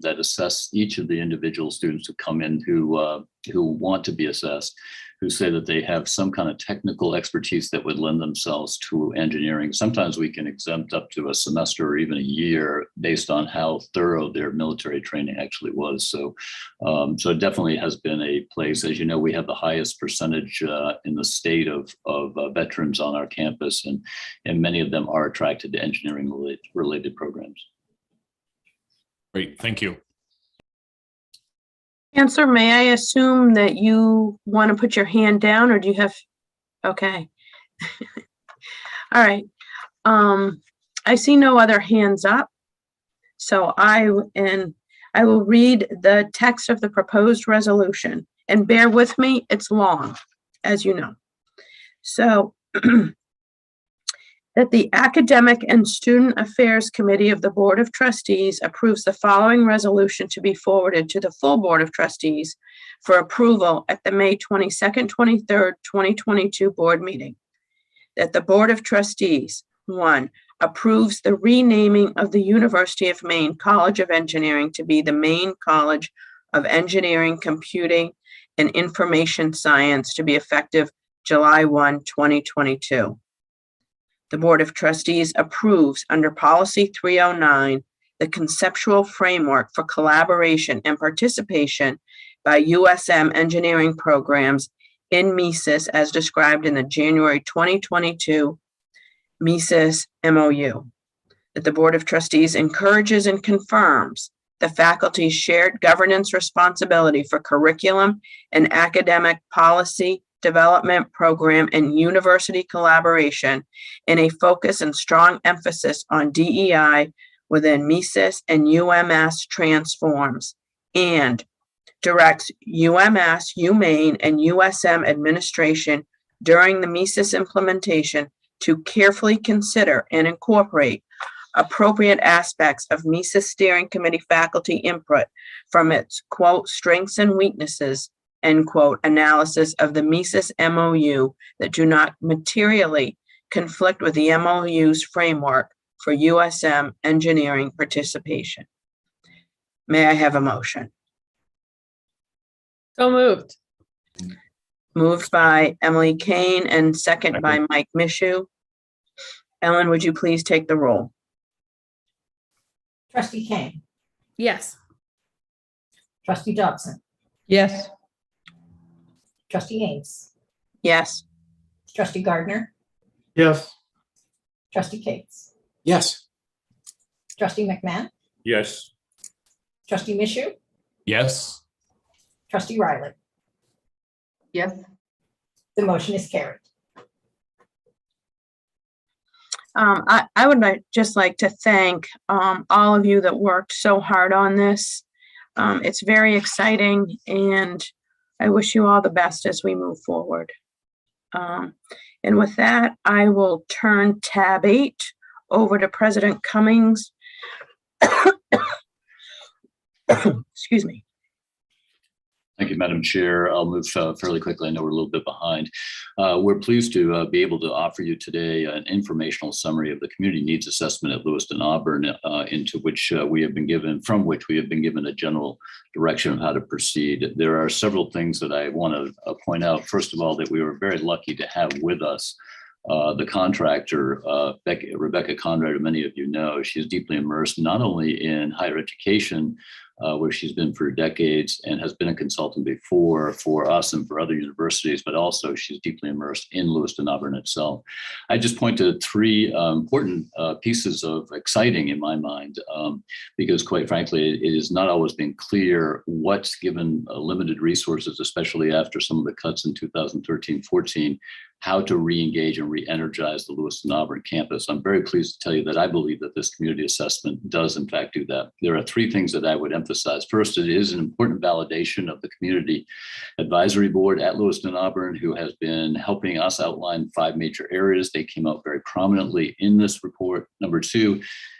that assess each of the individual students who come in who want to be assessed, who say that they have some kind of technical expertise that would lend themselves to engineering. Sometimes we can exempt up to a semester or even a year based on how thorough their military training actually was. So, so it definitely has been a place. As you know, we have the highest percentage in the state of veterans on our campus, and many of them are attracted to engineering related programs. Great, thank you. Chancellor, may I assume that you want to put your hand down, or do you have, okay. All right. I see no other hands up. So I I will read the text of the proposed resolution, and bear with me, it's long, as you know. So, that the Academic and Student Affairs Committee of the Board of Trustees approves the following resolution to be forwarded to the full Board of Trustees for approval at the May 22nd, 23rd, 2022 board meeting. That the Board of Trustees, 1, approves the renaming of the University of Maine College of Engineering to be the Maine College of Engineering, Computing, and Information Science to be effective July 1, 2022. The Board of Trustees approves under Policy 309 the conceptual framework for collaboration and participation by USM engineering programs in Mises as described in the January 2022 Mises MOU. That the Board of Trustees encourages and confirms the faculty's shared governance responsibility for curriculum and academic policy development program and university collaboration in a focus and strong emphasis on DEI within Mises and UMS transforms, and directs UMS, UMaine, and USM administration during the Mises implementation to carefully consider and incorporate appropriate aspects of Mises Steering Committee faculty input from its, quote, strengths and weaknesses, end quote, analysis of the Mises MOU that do not materially conflict with the MOU's framework for USM engineering participation. May I have a motion? So moved. Moved by Emily Kane and second by Mike Mishu. Ellen, would you please take the roll? Trustee Kane, Yes. Trustee Dobson, Yes. Trustee Ames, Yes. Trustee Gardner, Yes. Trustee Cates, Yes. Trustee McMahon, Yes. Trustee Mishu, Yes. Trustee Riley. Yes. The motion is carried. I would just like to thank all of you that worked so hard on this. It's very exciting, and I wish you all the best as we move forward. And with that, I will turn tab 8 over to President Cummings. Excuse me. Thank you, Madam Chair. I'll move fairly quickly. I know we're a little bit behind. We're pleased to be able to offer you today an informational summary of the community needs assessment at Lewiston-Auburn, from which we have been given a general direction of how to proceed. There are several things that I want to point out. First of all, that we were very lucky to have with us the contractor, Rebecca Conrad, who many of you know. She's deeply immersed not only in higher education, where she's been for decades and has been a consultant before for us and for other universities, but also she's deeply immersed in Lewiston-Auburn itself. I just point to 3 important pieces of exciting in my mind, because quite frankly, it has not always been clear what's given limited resources, especially after some of the cuts in 2013-14, how to re-engage and re-energize the Lewiston-Auburn campus. I'm very pleased to tell you that I believe that this community assessment does in fact do that. There are 3 things that I would emphasize. First, it is an important validation of the community advisory board at Lewiston-Auburn, who has been helping us outline 5 major areas. They came out very prominently in this report. Number 2,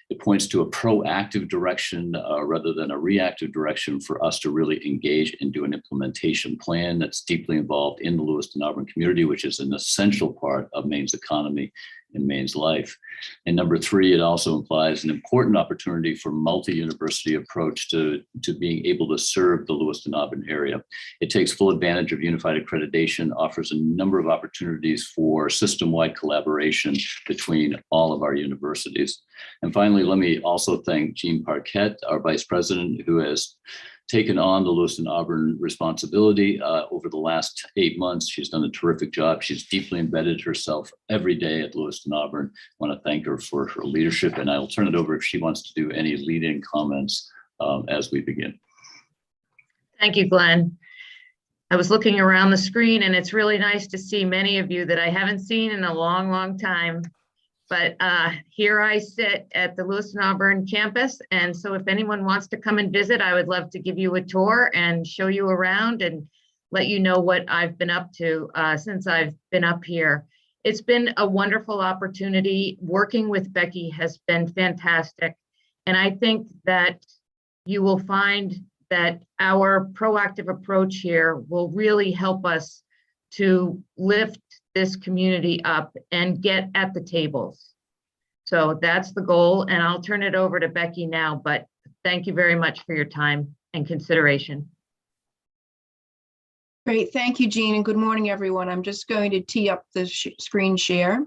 it points to a proactive direction rather than a reactive direction for us to really engage and do an implementation plan that's deeply involved in the Lewiston-Auburn community, which is an essential part of Maine's economy and Maine's life. And number 3, it also implies an important opportunity for multi-university approach to being able to serve the Lewiston-Auburn area. It takes full advantage of unified accreditation, offers a number of opportunities for system-wide collaboration between all of our universities. And finally, let me also thank Jean Parquette, our vice president, who has taken on the Lewiston-Auburn responsibility over the last 8 months. She's done a terrific job. She's deeply embedded herself every day at Lewiston-Auburn. I want to thank her for her leadership, and I will turn it over if she wants to do any lead-in comments as we begin. Thank you, Glenn. I was looking around the screen, and it's really nice to see many of you that I haven't seen in a long, long time. But here I sit at the Lewiston-Auburn campus. And so if anyone wants to come and visit, I would love to give you a tour and show you around and let you know what I've been up to since I've been up here. It's been a wonderful opportunity. Working with Becky has been fantastic. And I think that you will find that our proactive approach here will really help us to lift this community up and get at the tables. So that's the goal, and I'll turn it over to Becky now, but thank you very much for your time and consideration. Great, thank you, Jean, and good morning, everyone. I'm just going to tee up the screen share.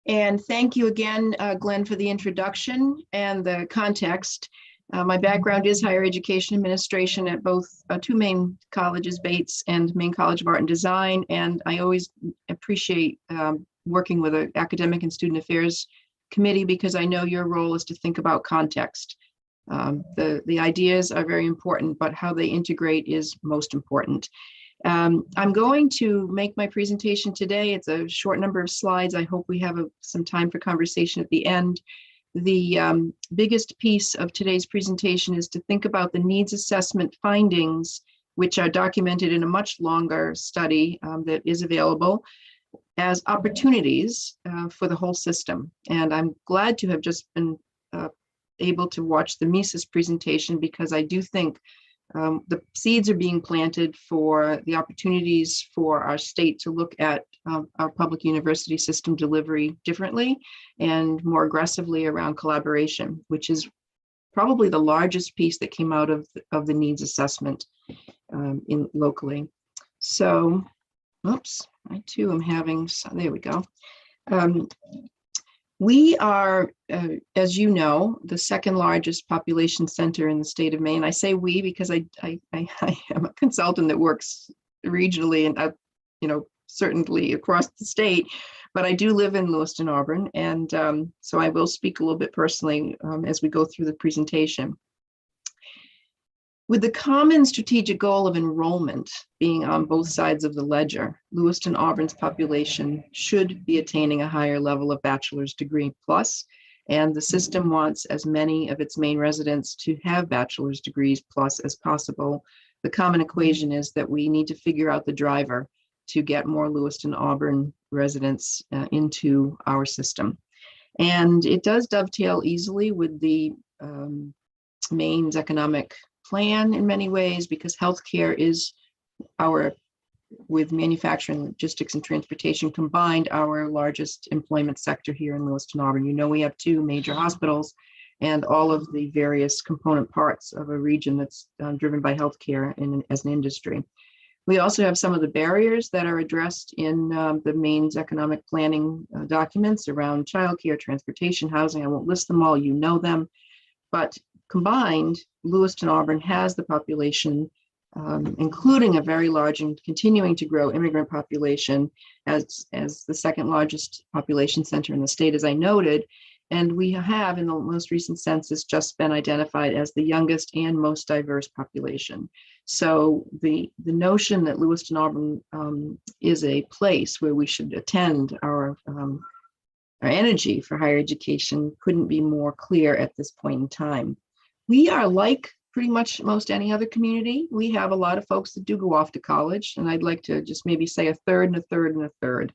And thank you again, Glenn, for the introduction and the context. My background is higher education administration at both two Maine colleges, Bates and Maine College of Art and Design. And I always appreciate working with an academic and student affairs committee because I know your role is to think about context. The ideas are very important, but how they integrate is most important. I'm going to make my presentation today. It's a short number of slides. I hope we have some time for conversation at the end. The biggest piece of today's presentation is to think about the needs assessment findings, which are documented in a much longer study that is available as opportunities for the whole system. And I'm glad to have just been able to watch the Mises presentation because I do think the seeds are being planted for the opportunities for our state to look at our public university system delivery differently and more aggressively around collaboration, which is probably the largest piece that came out of the needs assessment locally. So, oops, I too am having, there we go. We are, as you know, the second largest population center in the state of Maine. I say we because I am a consultant that works regionally and certainly across the state, but I do live in Lewiston-Auburn, and so I will speak a little bit personally as we go through the presentation. With the common strategic goal of enrollment being on both sides of the ledger, Lewiston-Auburn's population should be attaining a higher level of bachelor's degree plus, and the system wants as many of its Maine residents to have bachelor's degrees plus as possible. The common equation is that we need to figure out the driver to get more Lewiston-Auburn residents into our system. And it does dovetail easily with the Maine's economic plan in many ways, because healthcare is with manufacturing, logistics, and transportation combined, our largest employment sector here in Lewiston-Auburn. You know, we have two major hospitals and all of the various component parts of a region that's driven by healthcare as an industry. We also have some of the barriers that are addressed in the Maine's economic planning documents around childcare, transportation, housing. I won't list them all, you know them, but combined, Lewiston-Auburn has the population, including a very large and continuing to grow immigrant population as the second largest population center in the state, as I noted. And we have, in the most recent census, just been identified as the youngest and most diverse population. So the notion that Lewiston-Auburn is a place where we should attend our energy for higher education couldn't be more clear at this point in time. We are like pretty much most any other community. We have a lot of folks that do go off to college, and I'd like to just maybe say a third and a third and a third.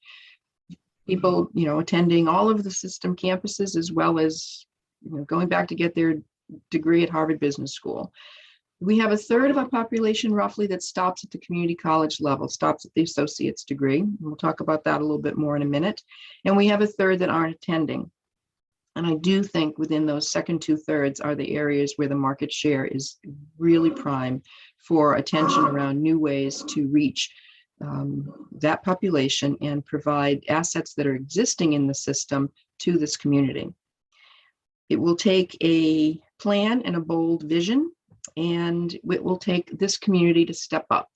People, attending all of the system campuses, as well as going back to get their degree at Harvard Business School. We have a third of our population roughly that stops at the community college level, stops at the associate's degree. We'll talk about that a little bit more in a minute. And we have a third that aren't attending. And I do think within those second 2/3 are the areas where the market share is really prime for attention around new ways to reach that population and provide assets that are existing in the system to this community. It will take a plan and a bold vision, and it will take this community to step up.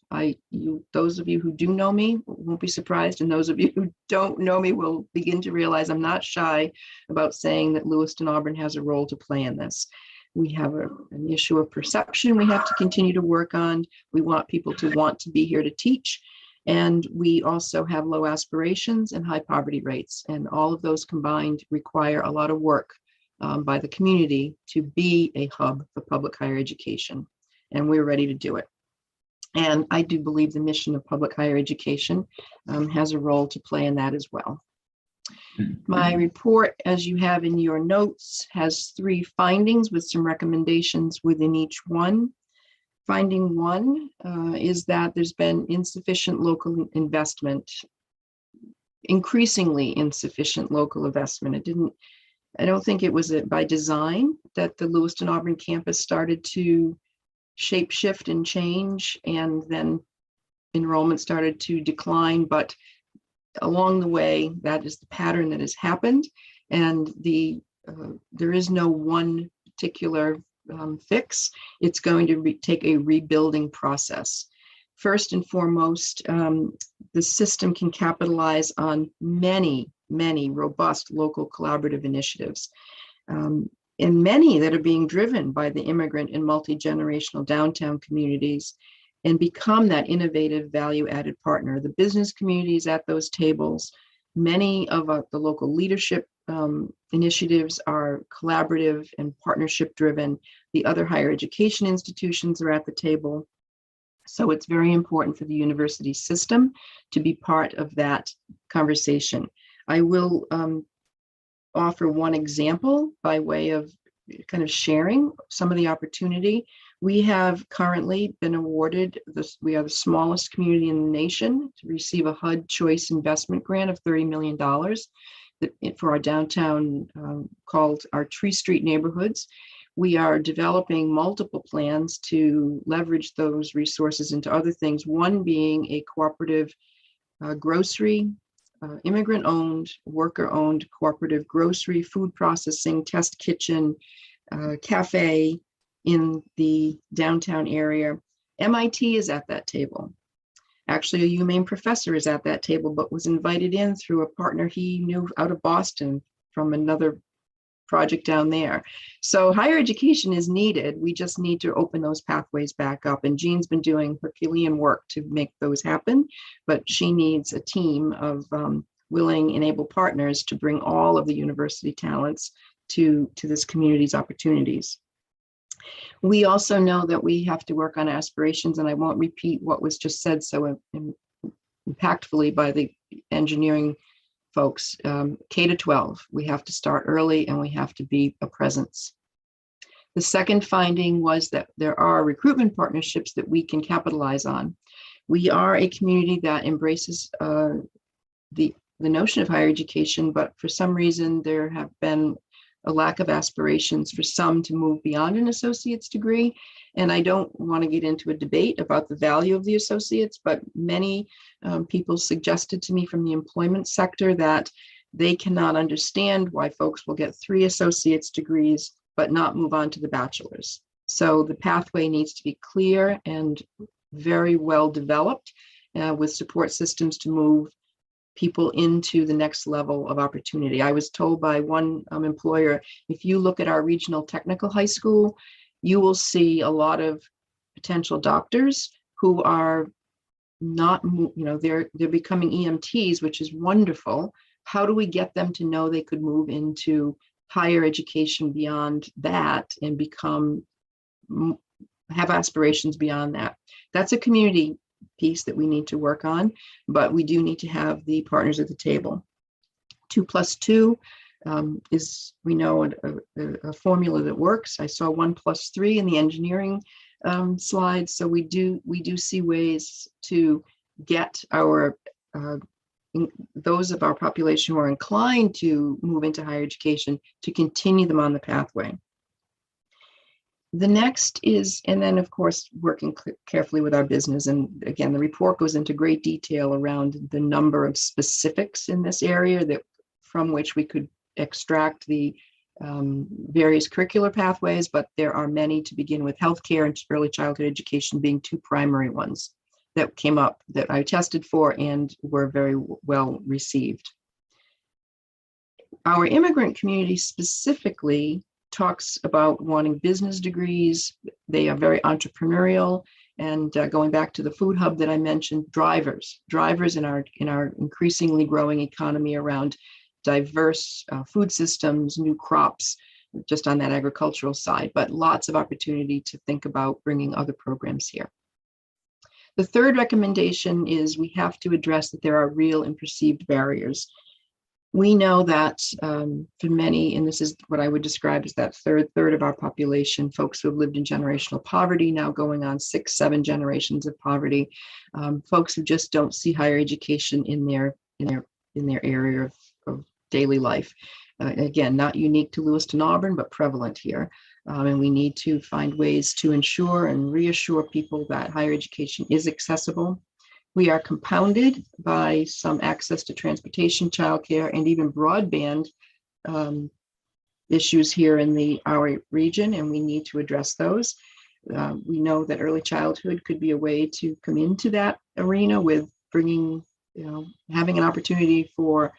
Those of you who do know me won't be surprised, and those of you who don't know me will begin to realize I'm not shy about saying that Lewiston-Auburn has a role to play in this. We have an issue of perception we have to continue to work on. We want people to want to be here to teach. And we also have low aspirations and high poverty rates. And all of those combined require a lot of work by the community to be a hub for public higher education. And we're ready to do it. And I do believe the mission of public higher education has a role to play in that as well. My report, as you have in your notes, has 3 findings with some recommendations within each one. Finding 1 is that there's been insufficient local investment, increasingly insufficient local investment. I don't think it was by design that the Lewiston-Auburn campus started to shape shift and change, and then enrollment started to decline, but along the way, that is the pattern that has happened, and there is no one particular fix. It's going to take a rebuilding process. First and foremost, the system can capitalize on many robust local collaborative initiatives, and many that are being driven by the immigrant and multi-generational downtown communities, and become that innovative value-added partner. The business communities at those tables, many of the local leadership initiatives are collaborative and partnership driven. The other higher education institutions are at the table. So it's very important for the university system to be part of that conversation. I will offer one example by way of kind of sharing some of the opportunity. We have currently been awarded this, we are the smallest community in the nation to receive a HUD Choice Investment Grant of $30 million for our downtown called our Tree Street neighborhoods. We are developing multiple plans to leverage those resources into other things, one being a cooperative grocery, immigrant-owned, worker-owned cooperative grocery, food processing, test kitchen, cafe in the downtown area. MIT is at that table. Actually, a UMaine professor is at that table, but was invited in through a partner he knew out of Boston from another project down there. So higher education is needed. We just need to open those pathways back up. And Jean's been doing Herculean work to make those happen, but she needs a team of willing and able partners to bring all of the university talents to this community's opportunities. We also know that we have to work on aspirations, and I won't repeat what was just said so impactfully by the engineering folks. K to 12, we have to start early and we have to be a presence. The second finding was that there are recruitment partnerships that we can capitalize on. We are a community that embraces the notion of higher education, but for some reason there have been a lack of aspirations for some to move beyond an associate's degree. And I don't want to get into a debate about the value of the associates, but many people suggested to me from the employment sector that they cannot understand why folks will get 3 associate's degrees, but not move on to the bachelor's. So the pathway needs to be clear and very well developed with support systems to move people into the next level of opportunity. I was told by one employer, if you look at our regional technical high school, you will see a lot of potential doctors who are not, they're becoming EMTs, which is wonderful. How do we get them to know they could move into higher education beyond that and have aspirations beyond that? That's a community piece that we need to work on, but we do need to have the partners at the table. 2 + 2 is, we know, a formula that works. I saw 1 + 3 in the engineering slide. So we do see ways to get our those of our population who are inclined to move into higher education to continue them on the pathway. The next is, and then of course, working carefully with our business. And again, the report goes into great detail around the number of specifics in this area that from which we could extract the various curricular pathways, but there are many to begin with, healthcare and early childhood education being 2 primary ones that came up that I tested for and were very well received. Our immigrant community specifically talks about wanting business degrees. They are very entrepreneurial, And going back to the food hub that I mentioned, drivers in our increasingly growing economy around diverse food systems, new crops, just on that agricultural side, but lots of opportunity to think about bringing other programs here. The third recommendation is we have to address that there are real and perceived barriers. We know that for many, and this is what I would describe as that third of our population, folks who have lived in generational poverty, now going on 6, 7 generations of poverty, folks who just don't see higher education in their area of daily life. Again, not unique to Lewiston-Auburn, but prevalent here. And we need to find ways to ensure and reassure people that higher education is accessible. We are compounded by some access to transportation, childcare, and even broadband issues here in our region, and we need to address those. We know that early childhood could be a way to come into that arena with bringing, having an opportunity for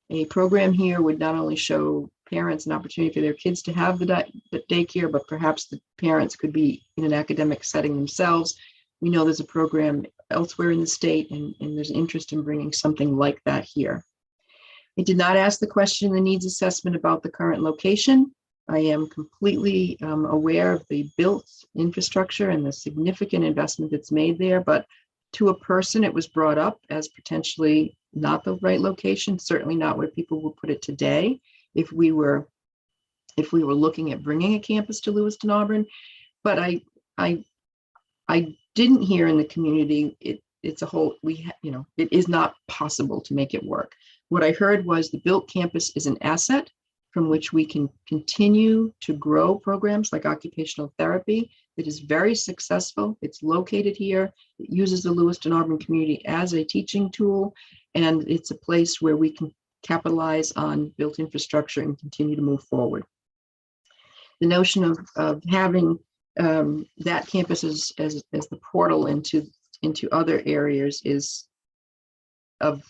a program here would not only show parents an opportunity for their kids to have the daycare, but perhaps the parents could be in an academic setting themselves. We know there's a program elsewhere in the state, and there's interest in bringing something like that here. I did not ask the question in the needs assessment about the current location. I am completely aware of the built infrastructure and the significant investment that's made there, but to a person, it was brought up as potentially not the right location, certainly not where people would put it today. If we were looking at bringing a campus to Lewiston-Auburn, but I didn't hear in the community it's a whole, it is not possible to make it work. What I heard was the built campus is an asset from which we can continue to grow programs like occupational therapy. It is very successful. It's located here. It uses the Lewiston-Auburn community as a teaching tool, and it's a place where we can capitalize on built infrastructure and continue to move forward. The notion of having that campus as the portal into other areas is of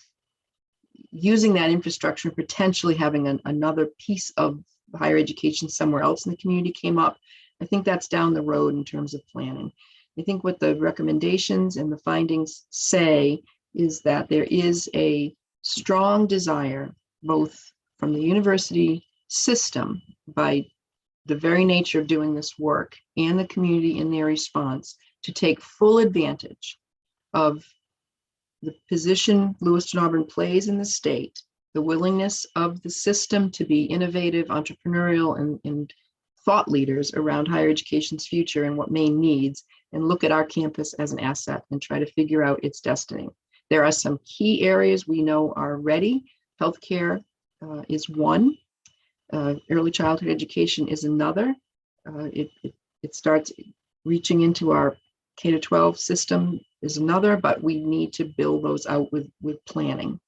using that infrastructure and potentially having another piece of higher education somewhere else in the community came up. I think that's down the road in terms of planning. I think what the recommendations and the findings say is that there is a strong desire, both from the university system by the very nature of doing this work and the community in their response, to take full advantage of the position Lewiston-Auburn plays in the state, the willingness of the system to be innovative, entrepreneurial, and thought leaders around higher education's future and what Maine needs, and look at our campus as an asset and try to figure out its destiny. There are some key areas we know are ready. Healthcare is one. Early childhood education is another. It starts reaching into our K-12 system is another, but we need to build those out with planning.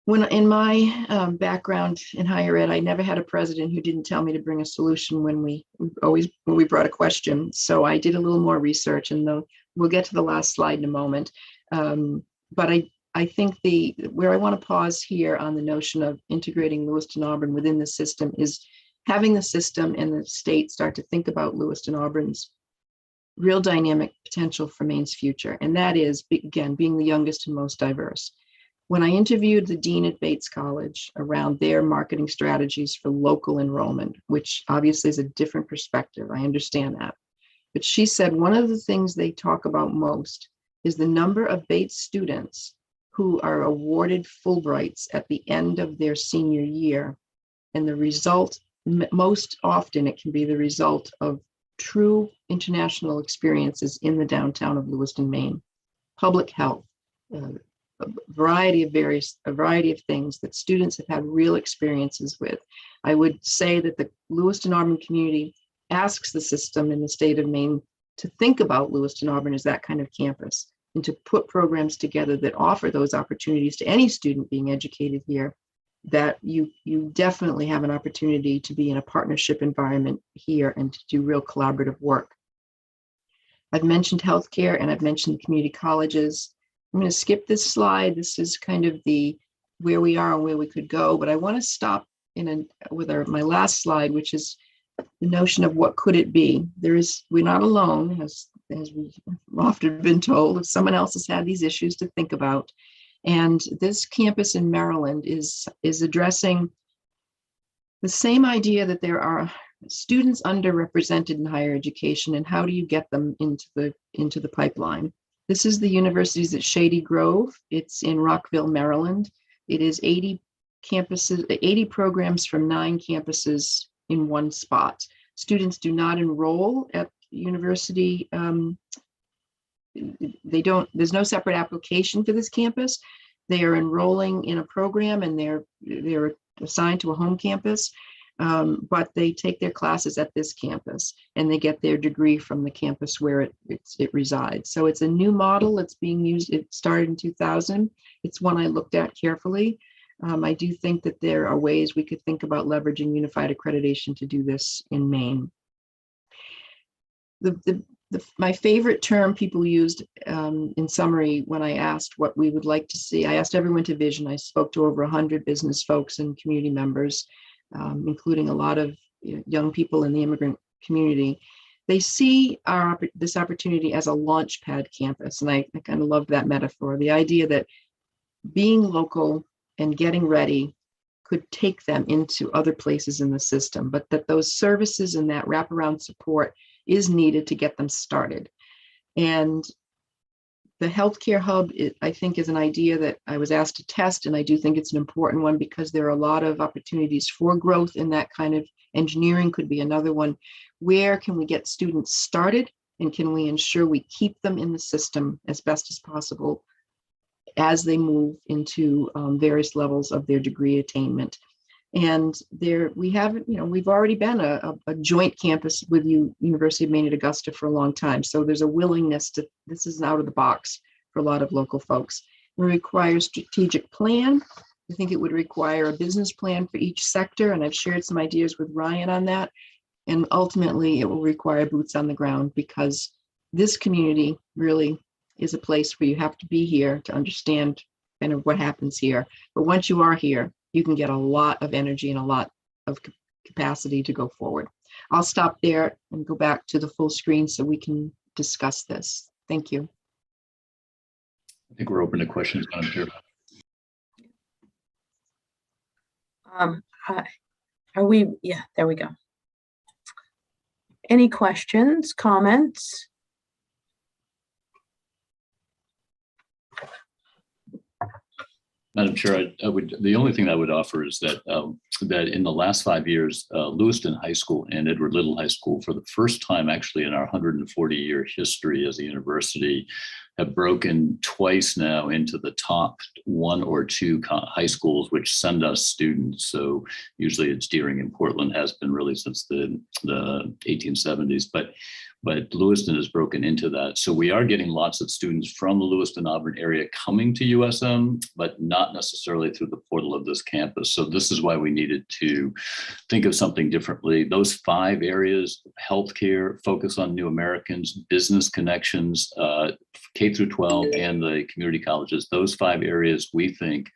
When in my background in higher ed, I never had a president who didn't tell me to bring a solution when we brought a question. So I did a little more research, and we'll get to the last slide in a moment. But I think where I want to pause here on the notion of integrating Lewiston-Auburn within the system is having the system and the state start to think about Lewiston-Auburn's real dynamic potential for Maine's future. And that is, again, being the youngest and most diverse. When I interviewed the dean at Bates College around their marketing strategies for local enrollment, which obviously is a different perspective, I understand that. But she said one of the things they talk about most is the number of Bates students who are awarded Fulbrights at the end of their senior year. And the result, most often it can be the result of true international experiences in the downtown of Lewiston, Maine. Public health, a variety of things that students have had real experiences with. I would say that the Lewiston-Auburn community asks the system in the state of Maine to think about Lewiston-Auburn as that kind of campus, and to put programs together that offer those opportunities to any student being educated here, that you definitely have an opportunity to be in a partnership environment here and to do real collaborative work. I've mentioned healthcare and I've mentioned community colleges. I'm going to skip this slide. This is kind of where we are and where we could go, but I want to stop with my last slide, which is the notion of what could it be. We're not alone, as as we've often been told, if someone else has had these issues to think about. And this campus in Maryland is addressing the same idea that there are students underrepresented in higher education, and how do you get them into the pipeline? This is the university's at Shady Grove. It's in Rockville, Maryland. It is 80 campuses, 80 programs from 9 campuses in one spot. Students do not enroll at university. There's no separate application for this campus. They are enrolling in a program, and they're assigned to a home campus, but they take their classes at this campus, and they get their degree from the campus where it resides. So it's a new model. It's being used. It started in 2000. It's one I looked at carefully. I do think that there are ways we could think about leveraging unified accreditation to do this in Maine. My favorite term people used in summary when I asked what we would like to see, I asked everyone to vision. I spoke to over 100 business folks and community members, including a lot of young people in the immigrant community. They see this opportunity as a launch pad campus. And I kind of love that metaphor, the idea that being local and getting ready could take them into other places in the system, but that those services and that wraparound support is needed to get them started. And the healthcare hub, I think, is an idea that I was asked to test, and I do think it's an important one because there are a lot of opportunities for growth in that kind of engineering. Could be another one. Where can we get students started, and can we ensure we keep them in the system as best as possible as they move into various levels of their degree attainment? And we've already been a joint campus with University of Maine at Augusta for a long time. So there's a willingness to, this is out of the box for a lot of local folks. It requires strategic plan. I think it would require a business plan for each sector. And I've shared some ideas with Ryan on that. And ultimately it will require boots on the ground, because this community really is a place where you have to be here to understand kind of what happens here. But once you are here, you can get a lot of energy and a lot of capacity to go forward. I'll stop there and go back to the full screen so we can discuss this. Thank you. I think we're open to questions, Madam Chair. Are we? Yeah, there we go. Any questions, comments? Madam Chair, the only thing I would offer is that that in the last 5 years, Lewiston High School and Edward Little High School, for the first time actually in our 140-year history as a university, have broken twice now into the top 1 or 2 high schools which send us students. So usually it's Deering and Portland, has been really since the 1870s, but Lewiston has broken into that. So we are getting lots of students from the Lewiston-Auburn area coming to USM, but not necessarily through the portal of this campus. So this is why we needed to think of something differently. Those 5 areas: healthcare, focus on new Americans, business connections, K through 12, and the community colleges. Those 5 areas we think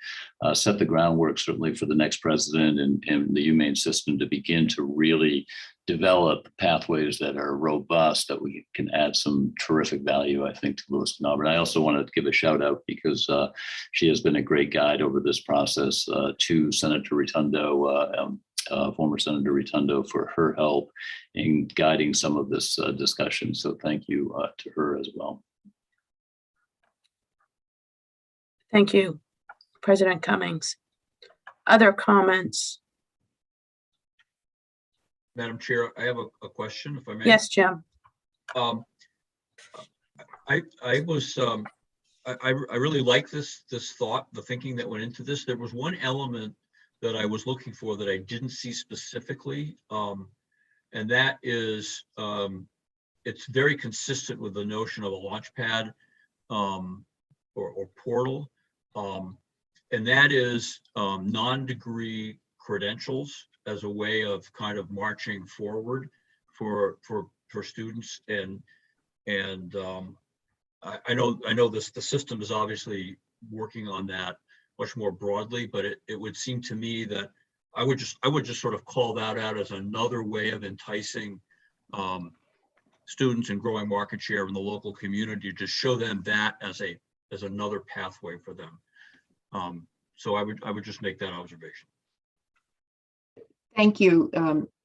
set the groundwork certainly for the next president and the UMaine system to begin to really develop pathways that are robust, that we can add some terrific value, I think, to Lewiston-Auburn. I also want to give a shout out because she has been a great guide over this process to Senator Rotundo, former Senator Rotundo, for her help in guiding some of this discussion. So thank you to her as well. Thank you, President Cummings. Other comments? Madam Chair, I have a question, if I may. Yes, Jim. I really like this thought, the thinking that went into this. There was one element that I was looking for that I didn't see specifically, and that is it's very consistent with the notion of a launch pad or portal, and that is non-degree credentials as a way of kind of marching forward for students. And I know this, the system is obviously working on that much more broadly, but it would seem to me that I would just sort of call that out as another way of enticing students and growing market share in the local community, to show them that as another pathway for them. So I would just make that observation. Thank you.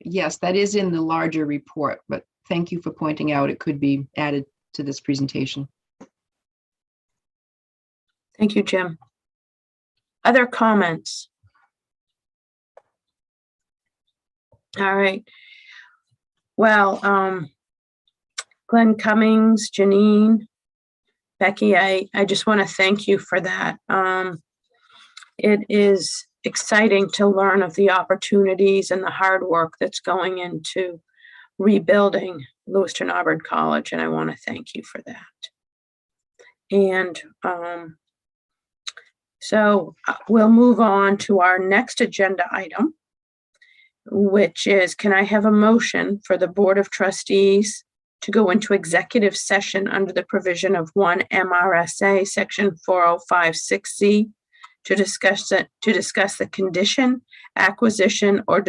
Yes, that is in the larger report, but thank you for pointing out it could be added to this presentation. Thank you, Jim. Other comments? All right. Well, Glenn Cummings, Janine, Becky, I just want to thank you for that. It is exciting to learn of the opportunities and the hard work that's going into rebuilding Lewiston-Auburn College, and I want to thank you for that. And so we'll move on to our next agenda item, which is, can I have a motion for the Board of Trustees to go into executive session under the provision of 1 MRSA Section 4056C to discuss the condition, acquisition, or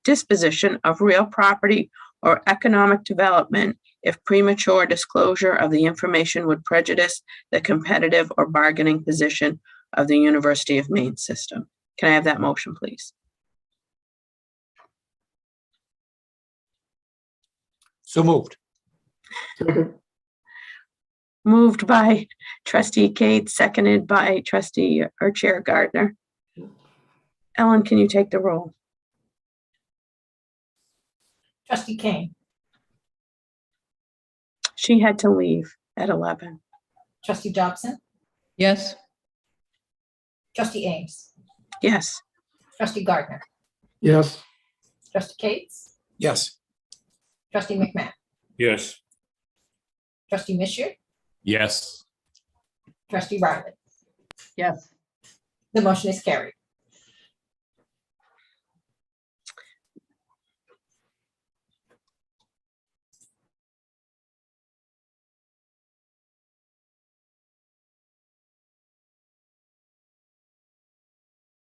disposition of real property or economic development if premature disclosure of the information would prejudice the competitive or bargaining position of the University of Maine system. Can I have that motion, please? So moved. Second. Moved by Trustee Cates, seconded by Trustee or Chair Gardner. Ellen, can you take the roll? Trustee Kane, She had to leave at 11. Trustee Dobson, Yes. Trustee Ames, Yes. Trustee Gardner, Yes. Trustee Cates, Yes. Trustee McMahon, Yes. Trustee Mishu, Yes. Trustee Riley. Yes. The motion is carried.